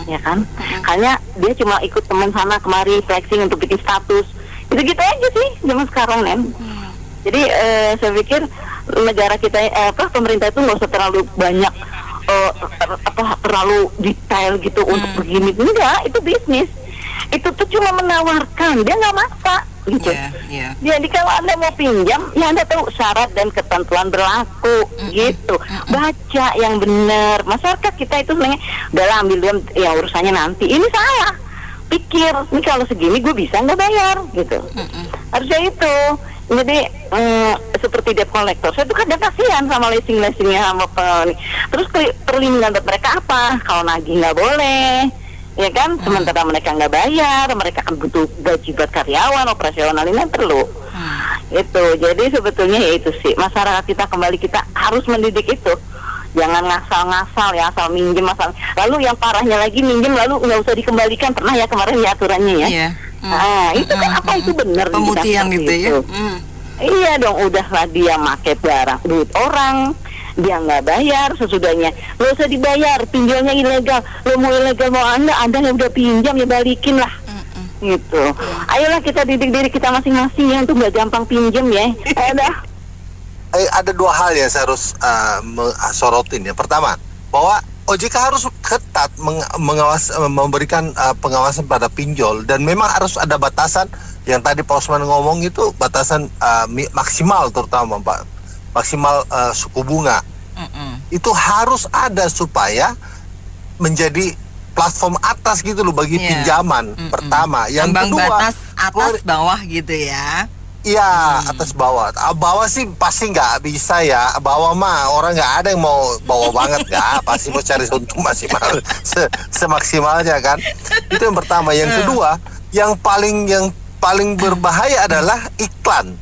Ya kan? Karena dia cuma ikut teman sana kemari flexing untuk bikin status. Gitu-gitu aja sih zaman sekarang, Nen. Jadi saya pikir negara kita pemerintah itu nggak usah terlalu banyak terlalu detail gitu untuk begini. Enggak, itu bisnis. Itu tuh cuma menawarkan, dia nggak maksa gitu. Jadi kalau Anda mau pinjam, ya Anda tahu syarat dan ketentuan berlaku gitu. Baca yang benar. Masyarakat kita itu sebenarnya udah ambil dulu ya urusannya nanti. Ini salah. Pikir, ini kalau segini gue bisa nggak bayar gitu. Harusnya itu. Jadi seperti debt collector, saya tuh kadang kasihan sama leasing-leasingnya sama terus perlindungan mereka apa? Kalau nagih nggak boleh, ya kan? Sementara mereka nggak bayar, mereka kan butuh gaji buat karyawan, operasional ini perlu. Itu, jadi sebetulnya ya itu sih masyarakat kita kita harus mendidik itu. Jangan ngasal-ngasal ya, asal minjem asal. Lalu yang parahnya lagi minjem lalu nggak usah dikembalikan, pernah ya kemarin ya aturannya ya. Itu kan apa itu benar pemutihan gitu ya. Iya dong, udahlah dia make barang duit orang, dia nggak bayar sesudahnya, nggak usah dibayar, pinjolnya ilegal. Lo mau ilegal mau anda yang udah pinjam ya balikin lah. Gitu. Ayolah kita didik diri kita masing-masing ya untuk nggak gampang pinjam ya. Ada dua hal yang saya harus sorotin ya. Pertama, bahwa OJK harus ketat memberikan pengawasan pada pinjol, dan memang harus ada batasan yang tadi Pak Osman ngomong itu batasan maksimal, terutama Pak maksimal suku bunga. Itu harus ada supaya menjadi platform atas gitu loh bagi pinjaman. Pertama, yang kedua batas atas bawah gitu ya. Iya, atas bawah. Bawah sih pasti nggak bisa ya. Bawah mah orang nggak ada yang mau bawa banget, nggak. Pasti mau cari untung maksimal semaksimalnya kan. Itu yang pertama. Yang kedua, yang paling berbahaya adalah iklan.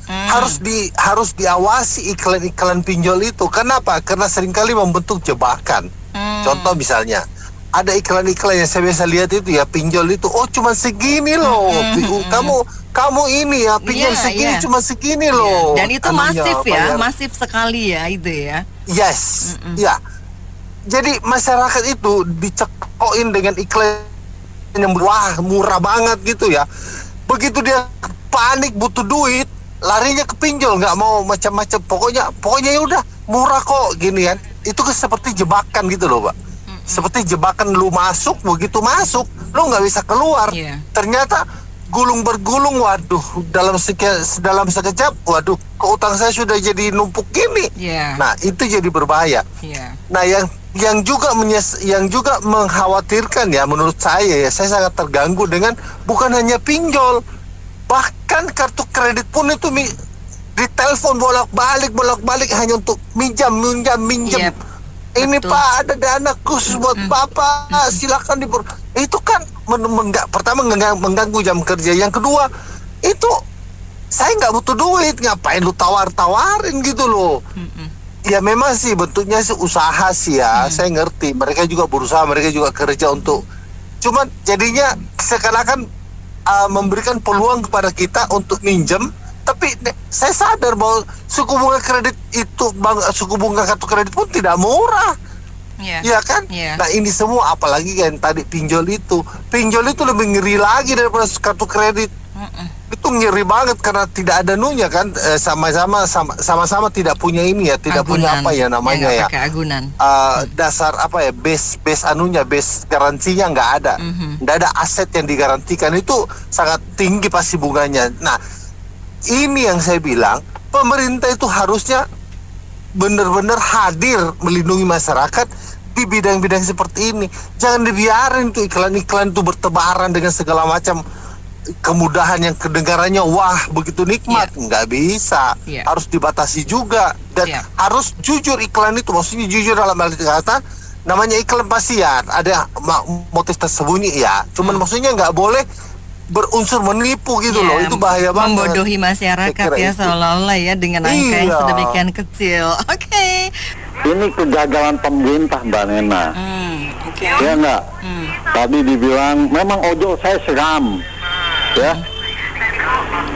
Harus diawasi iklan-iklan pinjol itu. Kenapa? Karena seringkali membentuk jebakan. Contoh misalnya, ada iklan-iklan yang saya biasa lihat itu ya, pinjol itu, oh cuma segini loh, kamu ini ya pinjol segini cuma segini loh. Dan itu masif ya, masif sekali ya itu ya. Yes, ya. Jadi masyarakat itu dicekokin dengan iklan yang wah murah banget gitu ya. Begitu dia panik butuh duit, larinya ke pinjol, nggak mau macam-macam. Pokoknya ya udah murah kok gini kan. Itu seperti jebakan gitu loh, Pak. Seperti jebakan, lu masuk, begitu masuk lu nggak bisa keluar. Ternyata gulung bergulung, waduh, dalam sekejap, waduh, utang saya sudah jadi numpuk gini. Nah itu jadi berbahaya. Nah yang juga mengkhawatirkan ya, menurut saya sangat terganggu dengan bukan hanya pinjol, bahkan kartu kredit pun itu ditelepon bolak-balik hanya untuk minjam. Ini Pak, ada dana khusus buat Bapak, silakan itu kan pertama mengganggu jam kerja. Yang kedua, itu saya nggak butuh duit, ngapain lu tawarin gitu loh. Ya memang sih bentuknya sih usaha sih ya, saya ngerti. Mereka juga berusaha, mereka juga kerja untuk. Cuman jadinya seakan-akan memberikan peluang kepada kita untuk minjem. Tapi saya sadar bahwa suku bunga kredit itu, suku bunga kartu kredit pun tidak murah, ya kan? Nah ini semua, apalagi kan tadi pinjol itu lebih ngeri lagi daripada kartu kredit. Itu itu ngeri banget karena tidak ada nunya kan, sama-sama tidak punya ini ya, tidak punya apa ya namanya ya, agunan. Dasar apa ya, base anunya, base garansinya nggak ada, nggak ada aset yang digarantikan, itu sangat tinggi pasti bunganya. Nah ini yang saya bilang, pemerintah itu harusnya benar-benar hadir melindungi masyarakat di bidang-bidang seperti ini. Jangan dibiarin tuh iklan-iklan itu bertebaran dengan segala macam kemudahan yang kedengarannya wah begitu nikmat. Nggak bisa, harus dibatasi juga dan harus jujur iklan itu. Maksudnya jujur dalam arti kata, namanya iklan pasti ya ada motif tersembunyi ya, cuman maksudnya nggak boleh berunsur menipu gitu loh, itu bahaya banget. Membodohi masyarakat ya, seolah-olah ya dengan angka yang sedemikian kecil. Oke. Ini kegagalan pemerintah, Mbak Nena. Ya enggak? Tadi dibilang memang ojol saya seram. Ya.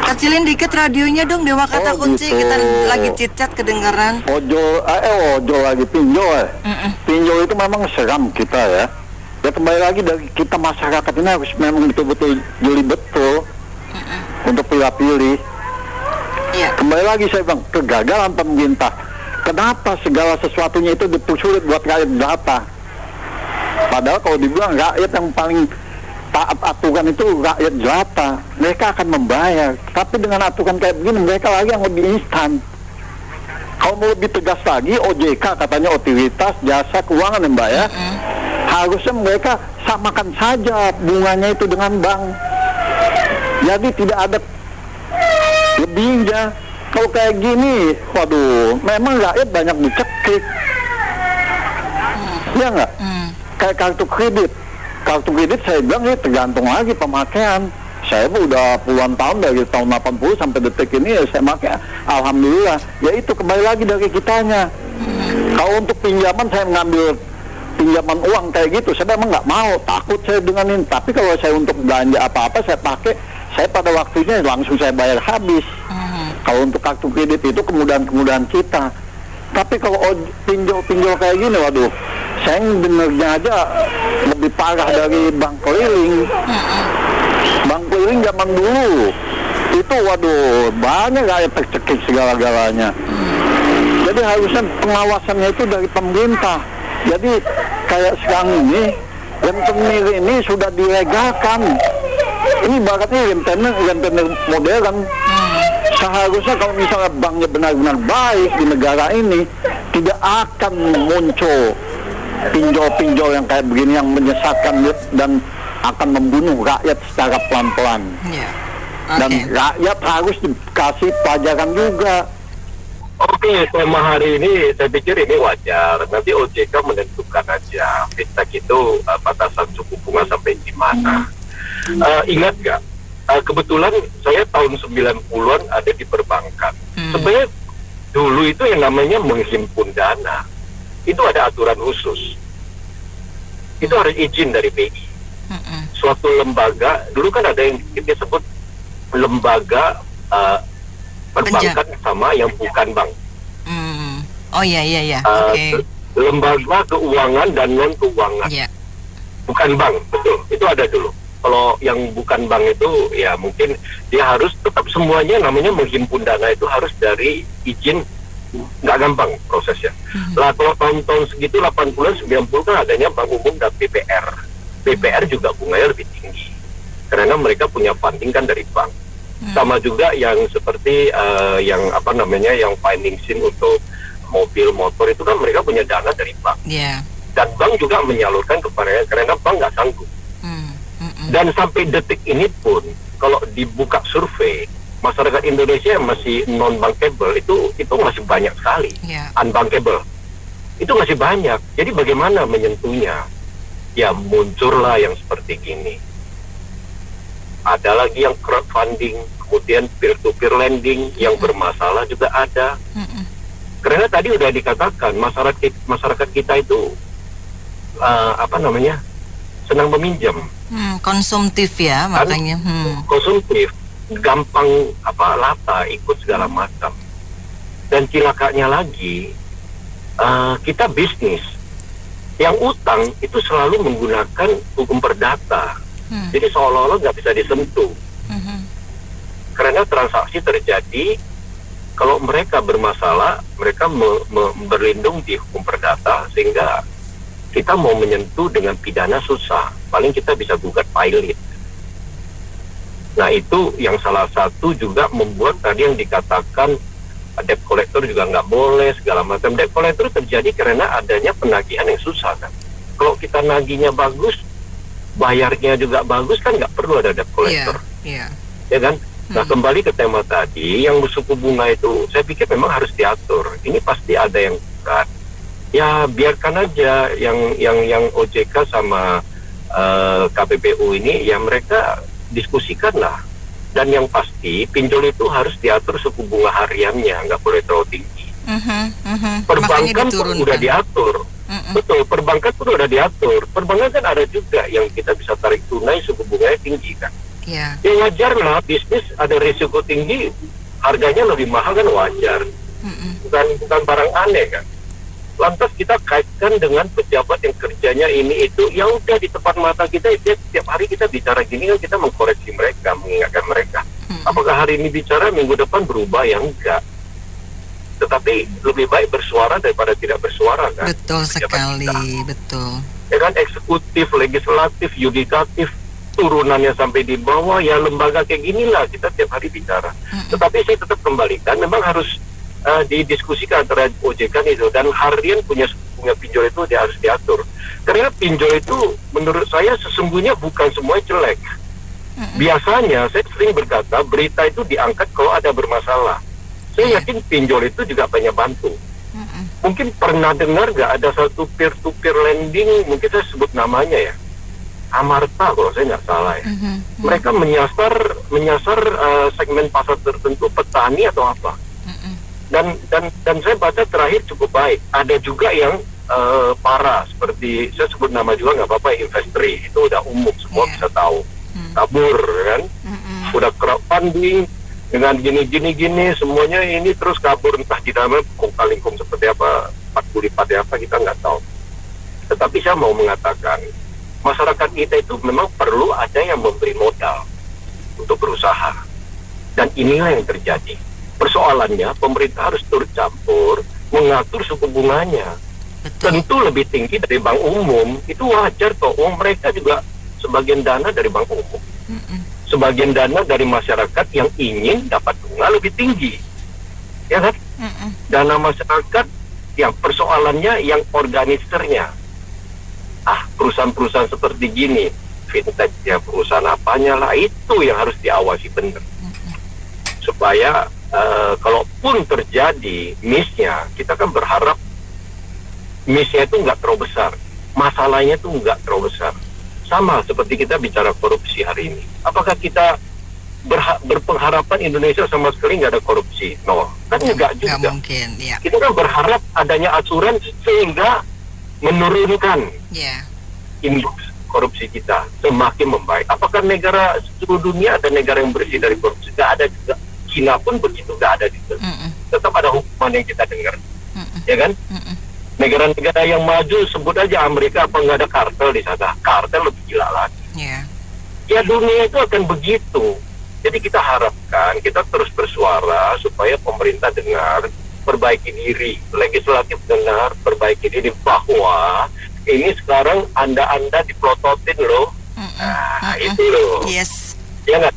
Kecilin dikit radionya dong, Dewa Kata Kunci. Gitu. Kita lagi cicet kedengaran. Ojol lagi pinjol. Pinjol itu memang seram kita ya. Ya kembali lagi dari kita masyarakat ini harus memang betul-betul jeli betul untuk pilih-pilih. Kembali lagi saya bilang, kegagalan pemerintah. Kenapa segala sesuatunya itu dipersulit buat rakyat jelata? Padahal kalau dibilang rakyat yang paling taat aturan itu rakyat jelata, mereka akan membayar. Tapi dengan aturan kayak begini, mereka lagi yang lebih instan. Kalau mau lebih tegas lagi, OJK katanya otoritas jasa keuangan ya Mbak ya, harusnya mereka samakan saja bunganya itu dengan bank. Jadi tidak ada lebihnya. Kalau kayak gini, waduh, memang rakyat banyak dicekik. Ya nggak? Kayak kartu kredit. Kartu kredit saya bilang ini tergantung lagi pemakaian. Saya udah puluhan tahun, dari tahun 80 sampai detik ini ya saya pakai, alhamdulillah. Ya itu kembali lagi dari kitanya. Kalau untuk pinjaman saya mengambil pinjaman uang kayak gitu, saya memang nggak mau, takut saya dengan ini. Tapi kalau saya untuk belanja apa-apa saya pakai, saya pada waktunya langsung saya bayar habis. Kalau untuk kartu kredit itu kemudahan-kemudahan kita. Tapi kalau pinjol kayak gini, waduh, saya dengarnya aja lebih parah dari bank keliling. Bank keliling zaman dulu itu waduh banyak rakyat tercekik segala-galanya. Jadi harusnya pengawasannya itu dari pemerintah. Jadi kayak sekarang ini rentenir ini sudah dilegalkan. Ini baratnya rentenir modern. Seharusnya kalau misalnya banknya benar-benar baik di negara ini, tidak akan muncul pinjol-pinjol yang kayak begini yang menyesatkan dan akan membunuh rakyat secara pelan-pelan. Dan rakyat harus dikasih pelajaran juga. Oke, tema hari ini saya pikir ini wajar. Nanti OJK menentukan aja fintech itu batasan suku bunga sampai di mana. Ingat nggak? Kebetulan saya tahun 90-an ada di perbankan. Sebenarnya dulu itu yang namanya menghimpun dana, itu ada aturan khusus. Itu harus izin dari BI. Suatu lembaga, dulu kan ada yang kita sebut lembaga perbankan sama yang bukan bank. Oh iya. Lembaga keuangan dan non keuangan. Bukan bank, betul. Itu ada dulu. Kalau yang bukan bank itu ya mungkin dia harus tetap semuanya namanya menghimpun dana itu harus dari izin, nggak gampang prosesnya. Lah kalau tahun-tahun segitu 80-an 90 kan adanya bank umum dan BPR. BPR juga bunganya lebih tinggi karena mereka punya funding kan dari bank. Sama juga yang seperti yang apa namanya yang financing untuk mobil motor itu kan mereka punya dana dari bank. Dan bank juga menyalurkan kepada karena bank nggak sanggup. Dan sampai detik ini pun kalau dibuka survei masyarakat Indonesia yang masih non bankable itu masih banyak sekali. Unbankable itu masih banyak. Jadi bagaimana menyentuhnya? Ya muncullah yang seperti gini. Ada lagi yang crowdfunding, kemudian peer-to-peer lending yang bermasalah juga ada. Karena tadi udah dikatakan masyarakat kita itu senang meminjam. Konsumtif ya makanya. Konsumtif, gampang lata ikut segala macam. Dan cilakanya lagi kita bisnis yang utang itu selalu menggunakan hukum perdata. Jadi seolah-olah nggak bisa disentuh. karena transaksi terjadi. Kalau mereka bermasalah, mereka berlindung di hukum perdata, sehingga kita mau menyentuh dengan pidana susah. Paling kita bisa gugat pilot. Nah, itu yang salah satu juga membuat tadi yang dikatakan debt collector juga nggak boleh, segala macam. Debt collector terjadi karena adanya penagihan yang susah kan. Kalau kita nagihnya bagus, bayarnya juga bagus, kan nggak perlu ada debt collector. Ya kan? Nah, kembali ke tema tadi, yang suku bunga itu, saya pikir memang harus diatur. Ini pasti ada yang bukan. Ya, biarkan aja yang OJK sama KPPU ini, ya mereka diskusikan lah. Dan yang pasti, pinjol itu harus diatur suku bunga hariannya, nggak boleh terlalu tinggi. Perbankan pun udah diatur. Betul, perbankan pun udah diatur. Perbankan kan ada juga yang kita bisa tarik tunai, suku bunganya tinggi kan. Ya wajar lah, bisnis ada risiko tinggi, harganya lebih mahal kan wajar. Bukan barang aneh kan. Lantas kita kaitkan dengan pejabat yang kerjanya ini itu, ya udah di depan mata kita, setiap hari kita bicara gini kan, kita mengkoreksi mereka, mengingatkan mereka. Apakah hari ini bicara, minggu depan berubah? Ya enggak. Tetapi lebih baik bersuara daripada tidak bersuara kan. Betul sekali, betul. Ya kan, eksekutif, legislatif, yudikatif, turunannya sampai di bawah, ya lembaga kayak ginilah kita tiap hari bicara. Tetapi saya tetap kembalikan, memang harus didiskusikan antara OJK itu, dan harian punya pinjol itu dia harus diatur. Karena pinjol itu menurut saya sesungguhnya bukan semuanya jelek. Biasanya saya sering berkata berita itu diangkat kalau ada bermasalah. Saya yakin pinjol itu juga banyak bantu. Mungkin pernah dengar gak ada satu peer-to-peer lending, mungkin saya sebut namanya ya, Amarta kalau saya nggak salah ya. Mereka menyasar segmen pasar tertentu, petani atau apa. Dan saya baca terakhir cukup baik. Ada juga yang parah, seperti saya sebut nama juga nggak apa-apa, Investri itu udah umum, semua bisa tahu. Kabur kan, udah crowdfunding dengan gini semuanya ini, terus kabur entah di dalamnya kong-kalingkung seperti apa, 40 lipat apa kita nggak tahu. Tetapi saya mau mengatakan, masyarakat kita itu memang perlu ada yang memberi modal untuk berusaha. Dan inilah yang terjadi. Persoalannya, pemerintah harus turut campur, mengatur suku bunganya. Tentu lebih tinggi dari bank umum, itu wajar toh. Mereka juga sebagian dana dari bank umum. Sebagian dana dari masyarakat yang ingin dapat bunga lebih tinggi. Ya kan? Dana masyarakat, yang persoalannya yang organisernya. Perusahaan-perusahaan seperti gini, fintech ya, perusahaan apanya lah, itu yang harus diawasi benar. Supaya kalaupun terjadi miss-nya, kita kan berharap miss-nya itu nggak terlalu besar, masalahnya itu nggak terlalu besar. Sama seperti kita bicara korupsi hari ini. Apakah kita berpengharapan Indonesia sama sekali nggak ada korupsi? No, kan nggak juga. Nggak mungkin, ya. Kita kan berharap adanya asuransi sehingga menurunkan indeks korupsi kita semakin membaik. Apakah negara seluruh dunia ada negara yang bersih dari korupsi? Nggak ada juga. China pun begitu, nggak ada juga. Tetap ada hukuman yang kita dengar, ya kan? Negara-negara yang maju, sebut aja Amerika, apa nggak ada kartel di sana? Kartel lebih gila lagi. Ya dunia itu akan begitu. Jadi kita harapkan kita terus bersuara supaya pemerintah dengar, perbaiki diri, legislatif dengar, perbaiki diri bahwa ini sekarang anda dipelototin loh. Itu loh. Yes. Ya nggak?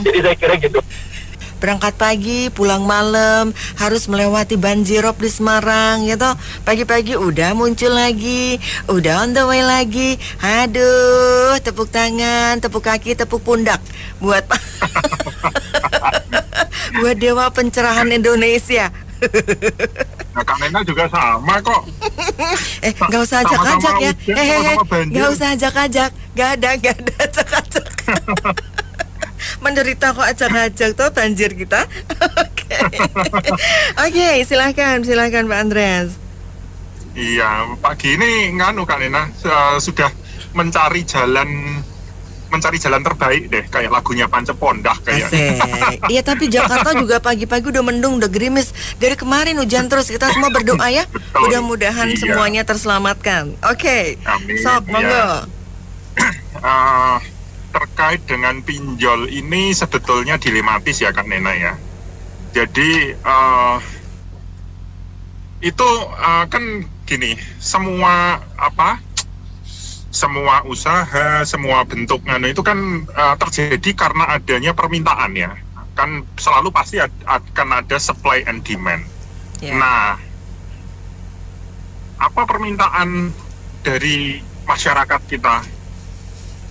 Jadi saya kira gitu. Berangkat pagi, pulang malam, harus melewati banjirop di Semarang, gitu. Pagi-pagi udah muncul lagi, udah on the way lagi. Aduh, tepuk tangan, tepuk kaki, tepuk pundak buat buat dewa pencerahan Indonesia. Nah, Kak Nena juga sama kok. Gak usah ajak-ajak ya. Gak usah ajak-ajak. Gak ada ajak-ajak. Menderita kok ajak-ajak tuh banjir kita. Oke, silakan Pak Andreas. Iya, pagi ini Kak Nena sudah mencari jalan terbaik deh, kayak lagunya Pancepondah kayak. Iya, tapi Jakarta juga pagi-pagi udah mendung, udah gerimis. Dari kemarin hujan terus, kita semua berdoa ya. Mudah-mudahan semuanya terselamatkan. Oke. Sok, monggo. terkait dengan pinjol ini sebetulnya dilematis ya Kak Nena ya. Jadi itu kan gini, semua usaha, semua bentuk itu kan terjadi karena adanya permintaan ya. Kan selalu pasti akan ada supply and demand. Nah, apa permintaan dari masyarakat kita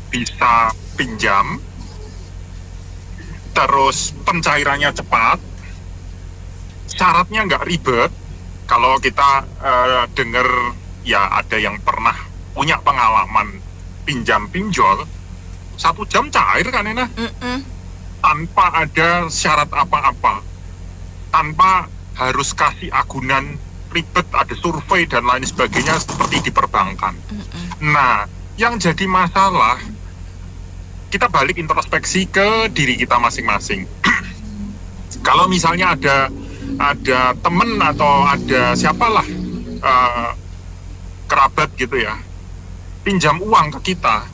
bisa pinjam, terus pencairannya cepat, syaratnya nggak ribet. Kalau kita dengar ya ada yang pernah punya pengalaman pinjam pinjol 1 jam cair kan Nena, tanpa ada syarat apa-apa, tanpa harus kasih agunan ribet, ada survei dan lain sebagainya seperti di perbankan. Nah, yang jadi masalah, kita balik introspeksi ke diri kita masing-masing. Kalau misalnya ada temen atau ada siapalah kerabat gitu ya, pinjam uang ke kita,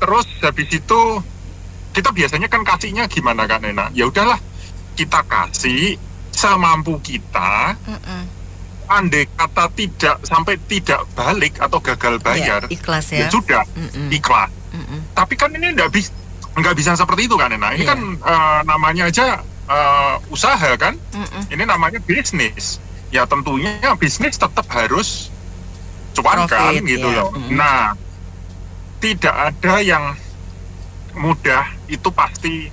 terus habis itu kita biasanya kan kasihnya gimana Kak Nena? Ya udahlah, kita kasih semampu kita. Andai kata tidak balik atau gagal bayar, ikhlas ya sudah, ikhlas. Tapi kan ini nggak bisa seperti itu kan Nena. Ini kan namanya aja usaha kan. Ini namanya bisnis. Ya tentunya bisnis tetap harus cuankan gitu loh. Nah, tidak ada yang mudah, itu pasti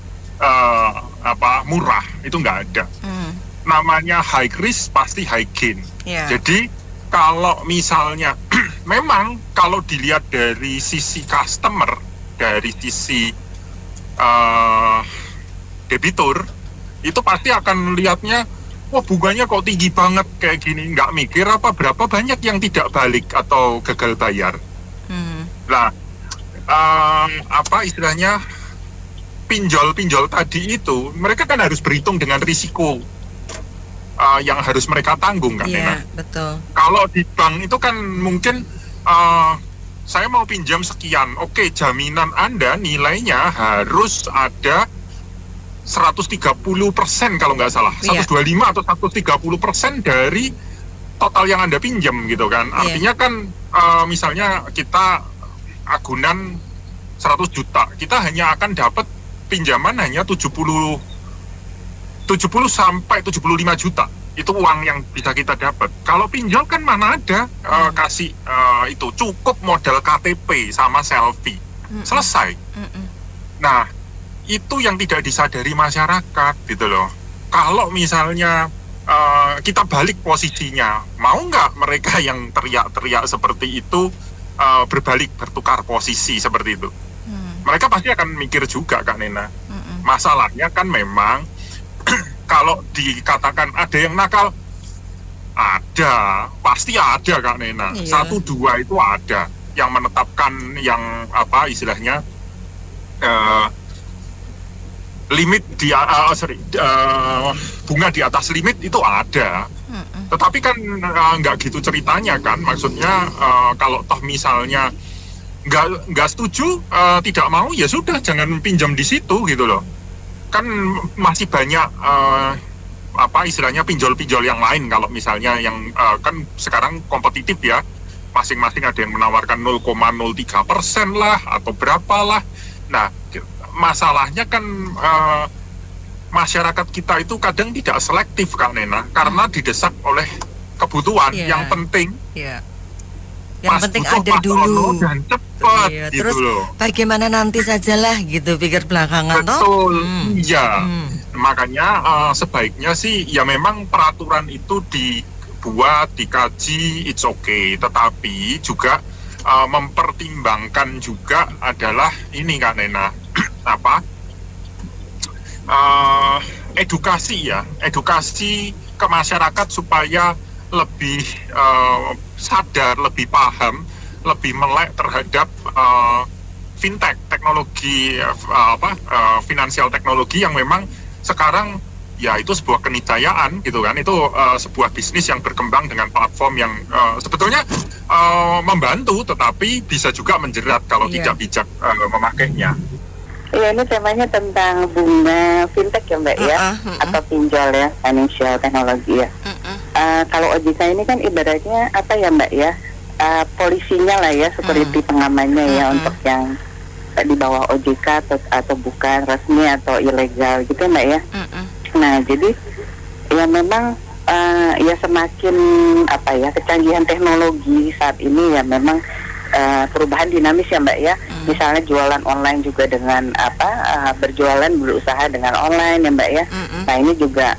murah, itu nggak ada. Namanya high risk pasti high gain. Jadi kalau misalnya memang kalau dilihat dari sisi customer, dari sisi debitur, itu pasti akan lihatnya, wah bunganya kok tinggi banget kayak gini, nggak mikir apa berapa banyak yang tidak balik atau gagal bayar. Nah, istilahnya pinjol tadi itu, mereka kan harus berhitung dengan risiko yang harus mereka tanggung kan, Nena? Betul. Kalau di bank itu kan mungkin saya mau pinjam sekian, oke, jaminan Anda nilainya harus ada 130% kalau nggak salah, 125 atau 130% dari total yang Anda pinjam gitu kan. Artinya kan misalnya kita agunan 100 juta, kita hanya akan dapat pinjaman hanya 70 sampai 75 juta. Itu uang yang bisa kita dapat. Kalau pinjol kan mana ada kasih itu cukup modal KTP sama selfie. Selesai. Nah, itu yang tidak disadari masyarakat gitu loh. Kalau misalnya kita balik posisinya, mau nggak mereka yang teriak-teriak seperti itu berbalik, bertukar posisi seperti itu? Mereka pasti akan mikir juga Kak Nena. Masalahnya kan memang kalau dikatakan ada yang nakal, ada, pasti ada Kak Nena. 1-2 itu ada yang menetapkan yang istilahnya limit bunga di atas limit itu ada. Tetapi kan nggak gitu ceritanya kan. Maksudnya kalau toh misalnya nggak setuju, tidak mau, ya sudah, jangan pinjam di situ gitu loh. Kan masih banyak istilahnya pinjol-pinjol yang lain. Kalau misalnya yang kan sekarang kompetitif ya, masing-masing ada yang menawarkan 0,03% lah atau berapalah. Nah, masalahnya kan masyarakat kita itu kadang tidak selektif Kak Nena, karena didesak oleh kebutuhan. Yang penting yang penting ada dulu dan cepat gitu. Terus loh. bagaimana nanti sajalah gitu, pikir belakangan. Betul. Iya. Makanya sebaiknya sih ya memang peraturan itu dibuat, dikaji, it's okay, tetapi juga mempertimbangkan juga adalah ini Kak Nena, edukasi ke masyarakat supaya lebih sadar, lebih paham, lebih melek terhadap fintech, teknologi finansial teknologi yang memang sekarang ya itu sebuah keniscayaan gitu kan. Itu sebuah bisnis yang berkembang dengan platform yang sebetulnya membantu, tetapi bisa juga menjerat kalau tidak bijak memakainya. Iya, ini temanya tentang bunga fintech ya Mbak ya, atau pinjol ya, financial teknologi ya. Kalau OJK ini kan ibaratnya apa ya Mbak ya, polisinya lah ya, security pengamannya ya untuk yang di bawah OJK atau bukan resmi atau ilegal gitu Mbak ya. Nah jadi ya memang ya semakin apa ya kecanggihan teknologi saat ini ya memang perubahan dinamis ya Mbak ya. Misalnya jualan online juga dengan berjualan berusaha dengan online ya Mbak ya. Nah ini juga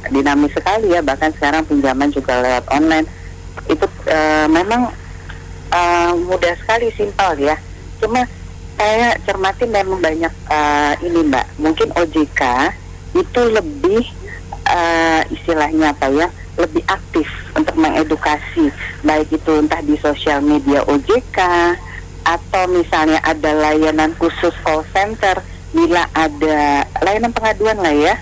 dinamis sekali ya, bahkan sekarang pinjaman juga lewat online. Itu memang mudah sekali, simpel ya. Cuma saya cermati memang banyak ini Mbak, mungkin OJK itu lebih istilahnya apa ya, lebih aktif untuk mengedukasi, baik itu entah di sosial media OJK atau misalnya ada layanan khusus call center bila ada layanan pengaduan lah ya,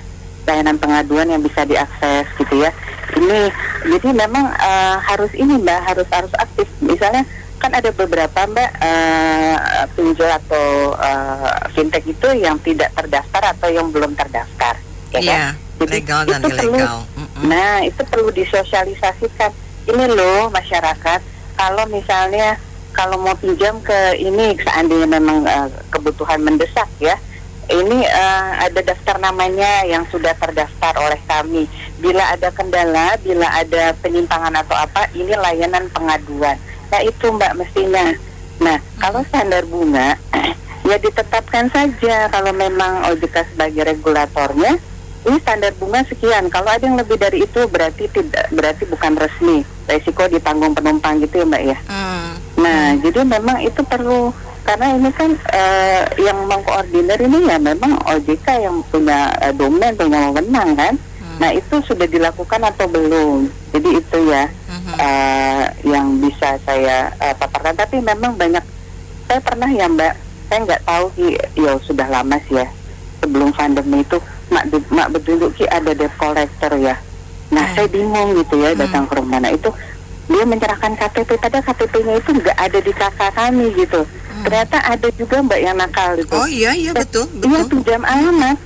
layanan pengaduan yang bisa diakses gitu ya. Ini jadi memang harus ini Mbak, harus aktif. Misalnya kan ada beberapa Mbak pinjol atau fintech itu yang tidak terdaftar atau yang belum terdaftar, ya kan? Jadi legal dan ilegal. Nah itu perlu disosialisasikan. Ini loh masyarakat, kalau misalnya kalau mau pinjam ke ini seandainya memang kebutuhan mendesak ya, ini ada daftar namanya yang sudah terdaftar oleh kami. Bila ada kendala, bila ada penyimpangan atau apa, ini layanan pengaduan. Nah itu Mbak mestinya. Nah kalau standar bunga ya ditetapkan saja kalau memang OJK sebagai regulatornya. Ini standar bunga sekian. Kalau ada yang lebih dari itu berarti bukan resmi. Resiko ditanggung penumpang gitu ya Mbak ya. Nah jadi memang itu perlu, karena ini kan yang mengkoordinir ini ya memang OJK yang punya domain, punya wewenang kan. Nah itu sudah dilakukan atau belum? Jadi itu ya yang bisa saya paparkan. Tapi memang banyak, saya pernah ya Mbak, saya nggak tahu ya sudah lama sih ya, sebelum pandemi itu mak beduduk ada debt collector ya. Nah saya bingung gitu ya datang ke rumah. Nah itu dia menyerahkan KTP, padahal KTP-nya itu nggak ada di kakak kami gitu. Ternyata ada juga Mbak yang nakal gitu. Oh iya betul. Iya pinjam alamat,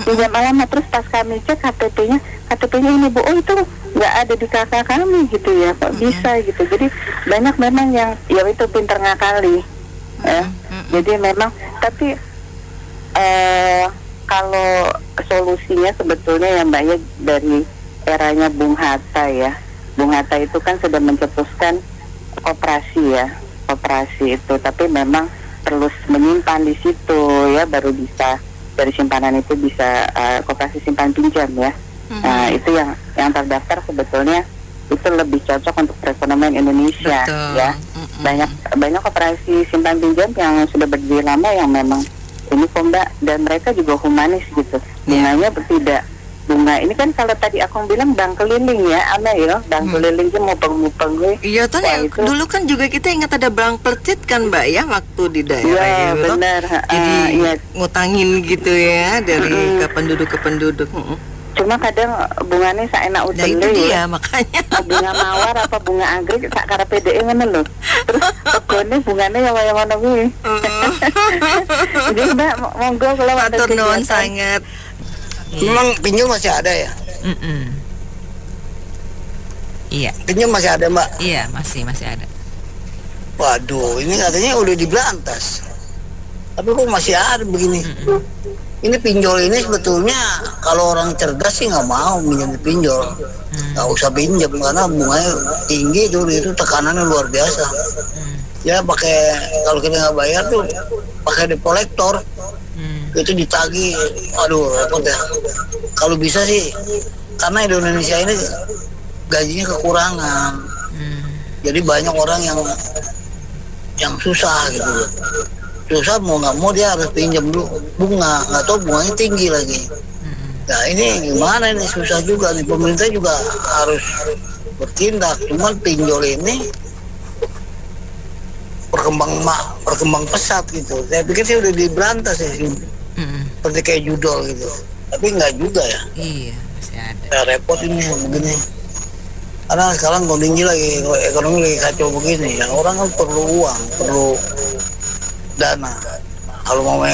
pinjam alamat, terus pas kami cek KTP-nya ini Bu, oh itu nggak ada di kakak kami gitu ya, kok bisa gitu. Jadi banyak memang yang ya itu pinter ngakali. Jadi memang tapi kalau solusinya sebetulnya ya Mbak ya dari eranya Bung Hatta ya. Bung Hatta itu kan sudah mencetuskan koperasi itu, tapi memang terus menyimpan di situ ya, baru bisa dari simpanan itu bisa koperasi simpan pinjam ya. Nah itu yang terdaftar sebetulnya itu lebih cocok untuk perekonomian Indonesia. Betul. Ya. Banyak koperasi simpan pinjam yang sudah berdiri lama yang memang ini kok Mbak, dan mereka juga humanis gitu. Bunganya tidak bunga ini kan kalau tadi aku bilang bank keliling ya, aneh ya, bank kelilingnya mupeng gue. Iya tuh ya, dulu kan juga kita ingat ada bank plecit kan Mbak ya, waktu di daerah ya, gitu. Benar. Jadi ngutangin gitu ya dari ke penduduk. Cuma kadang bunganya seenak udah itu dia makanya. Bunga mawar apa bunga anggrek sak karena PDE ngono lho. Terus tegone bunganya yang ngono kuwi. Jadi Mbak monggo kalau ada kegiatan sangat. Memang pinjol masih ada ya? Iya. Pinjol masih ada Mbak? Iya masih ada. Waduh, ini katanya udah diberantas. Tapi kok masih ada begini? Ini pinjol ini sebetulnya kalau orang cerdas sih nggak mau minjem pinjol, nggak usah pinjam karena bunganya tinggi tuh, itu tekanannya luar biasa. Ya pakai, kalau kita nggak bayar tuh pakai debt collector, itu ditagih, aduh repot ya. Kalau bisa sih, karena di Indonesia ini gajinya kekurangan, jadi banyak orang yang susah gitu. Susah mau nggak mau dia harus pinjam dulu bunga, nggak tahu bunganya tinggi lagi. Nah ini gimana ini, susah juga nih, pemerintah juga harus bertindak. Cuman pinjol ini berkembang pesat gitu. Saya pikir sih udah diberantas ya, seperti kayak judol gitu. Tapi nggak juga ya. Iya masih ada. Ya, repot ini begini. Karena sekarang kondisi lagi, ekonomi lagi kacau begini, ya orang kan perlu uang, perlu dana. Kalau mau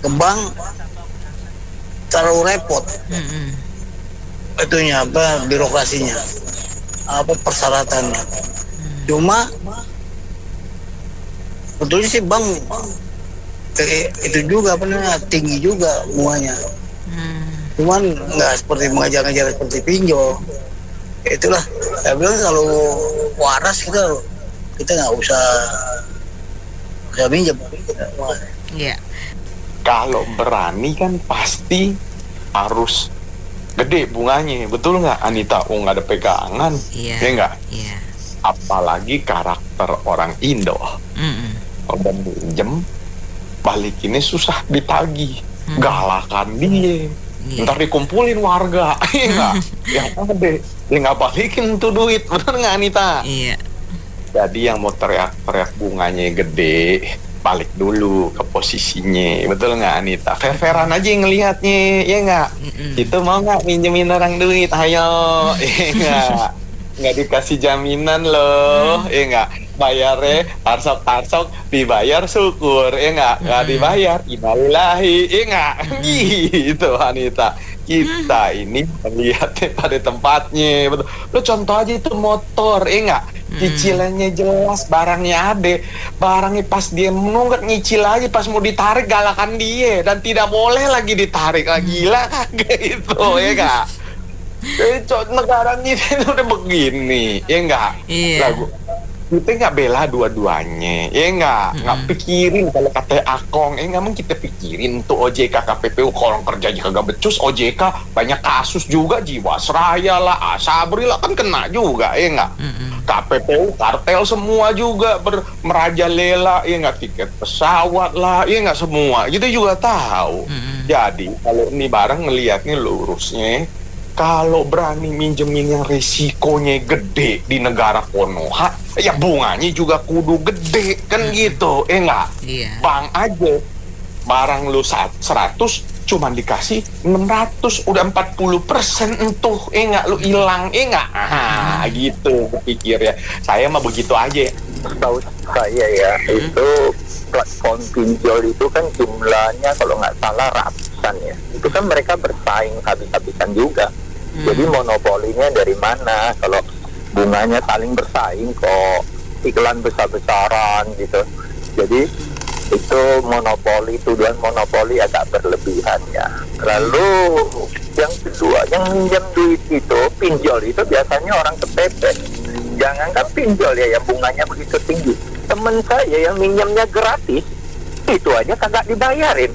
ke bank terlalu repot. Itunya apa, birokrasinya, apa persyaratannya. Cuma betulnya sih bank itu juga apa namanya, tinggi juga bunganya. Cuman nggak seperti mengajar-ngajar seperti pinjol. Itulah saya bilang, kalau waras kita nggak usah minjem. Iya. Kalau berani kan pasti harus gede bunganya, betul nggak Anita? Nggak ada pegangan, ya nggak? Iya. Apalagi karakter orang Indo, udah minjem balikinnya susah ditagih, galakan dia. Ntar dikumpulin warga, enggak? Yang ada, dia nggak balikin tuh duit, bener nggak Anita? Iya. Jadi yang mau teriak-teriak bunganya gede, balik dulu ke posisinya, betul nggak Anita? Fair-fairan aja ngelihatnya, ya nggak? Itu mau nggak minjemin orang duit, ayo, ya nggak dikasih jaminan loh, ya nggak? Bayarnya tarsok dibayar syukur, ya nggak dibayar innalillahi, ya nggak? Gitu Anita. Kita ini melihatnya pada tempatnya, betul. Lo contoh aja itu motor, ya nggak? Cicilannya jelas, barangnya ada, barangnya pas dia menunggak nyicil aja, pas mau ditarik galakan dia, dan tidak boleh lagi ditarik lagi, gila kayak gitu, ya nggak? Negara kita itu udah begini, ya nggak? Lagu kita nggak bela dua-duanya, ya nggak pikirin kalau kata Akong, nggak mau kita pikirin tuh OJK KPPU, kalau kerja aja kagak becus, OJK banyak kasus juga, Jiwasraya lah, Asabri lah kan kena juga, ya nggak? KPPU kartel semua juga merajalela, ya nggak, tiket pesawat lah, ya nggak, semua kita juga tahu. Jadi kalau ini barang ngelihatnya lurusnya, kalau berani minjemin yang resikonya gede di negara Konoha, ya bunganya juga kudu gede, kan gitu, enggak? Iya. Bank aja, barang lu 100, cuman dikasih 600, udah 40% entuh, enggak? Lu hilang, enggak? Gitu berpikir ya. Saya mah begitu aja. Tahu saya ya, itu platform pinjol itu kan jumlahnya kalau nggak salah ratusan ya. Itu kan mereka bersaing habis-habisan juga. Jadi monopolinya dari mana? Kalau bunganya saling bersaing kok, iklan besar-besaran gitu. Jadi itu monopoli, tuduhan monopoli agak berlebihan ya. Lalu yang kedua, yang minjam duit itu, pinjol itu biasanya orang kepepet. Jangankan pinjol ya yang bunganya begitu tinggi. Temen saya yang minjamnya gratis, itu aja kagak dibayarin.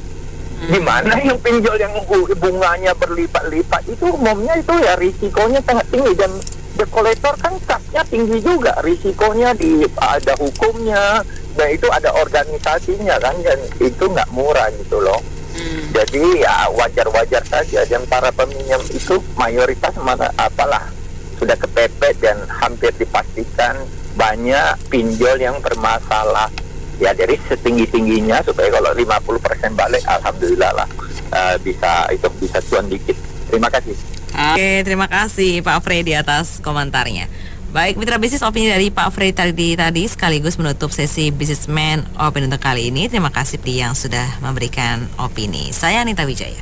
Gimana yang pinjol yang bunganya berlipat-lipat itu umumnya itu ya risikonya sangat tinggi, dan debt collector kan capnya tinggi juga, risikonya ada hukumnya, dan itu ada organisasinya kan, dan itu nggak murah gitu loh. Jadi ya wajar-wajar saja, dan para peminjam itu mayoritas sudah kepepet, dan hampir dipastikan banyak pinjol yang bermasalah. Ya dari setinggi-tingginya, supaya kalau 50% balik, alhamdulillah lah, bisa cuan dikit. Terima kasih. Oke, terima kasih Pak Freddy atas komentarnya. Baik, mitra bisnis, opini dari Pak Freddy tadi sekaligus menutup sesi Businessman Opini untuk kali ini. Terima kasih yang sudah memberikan opini. Saya Anita Wijaya.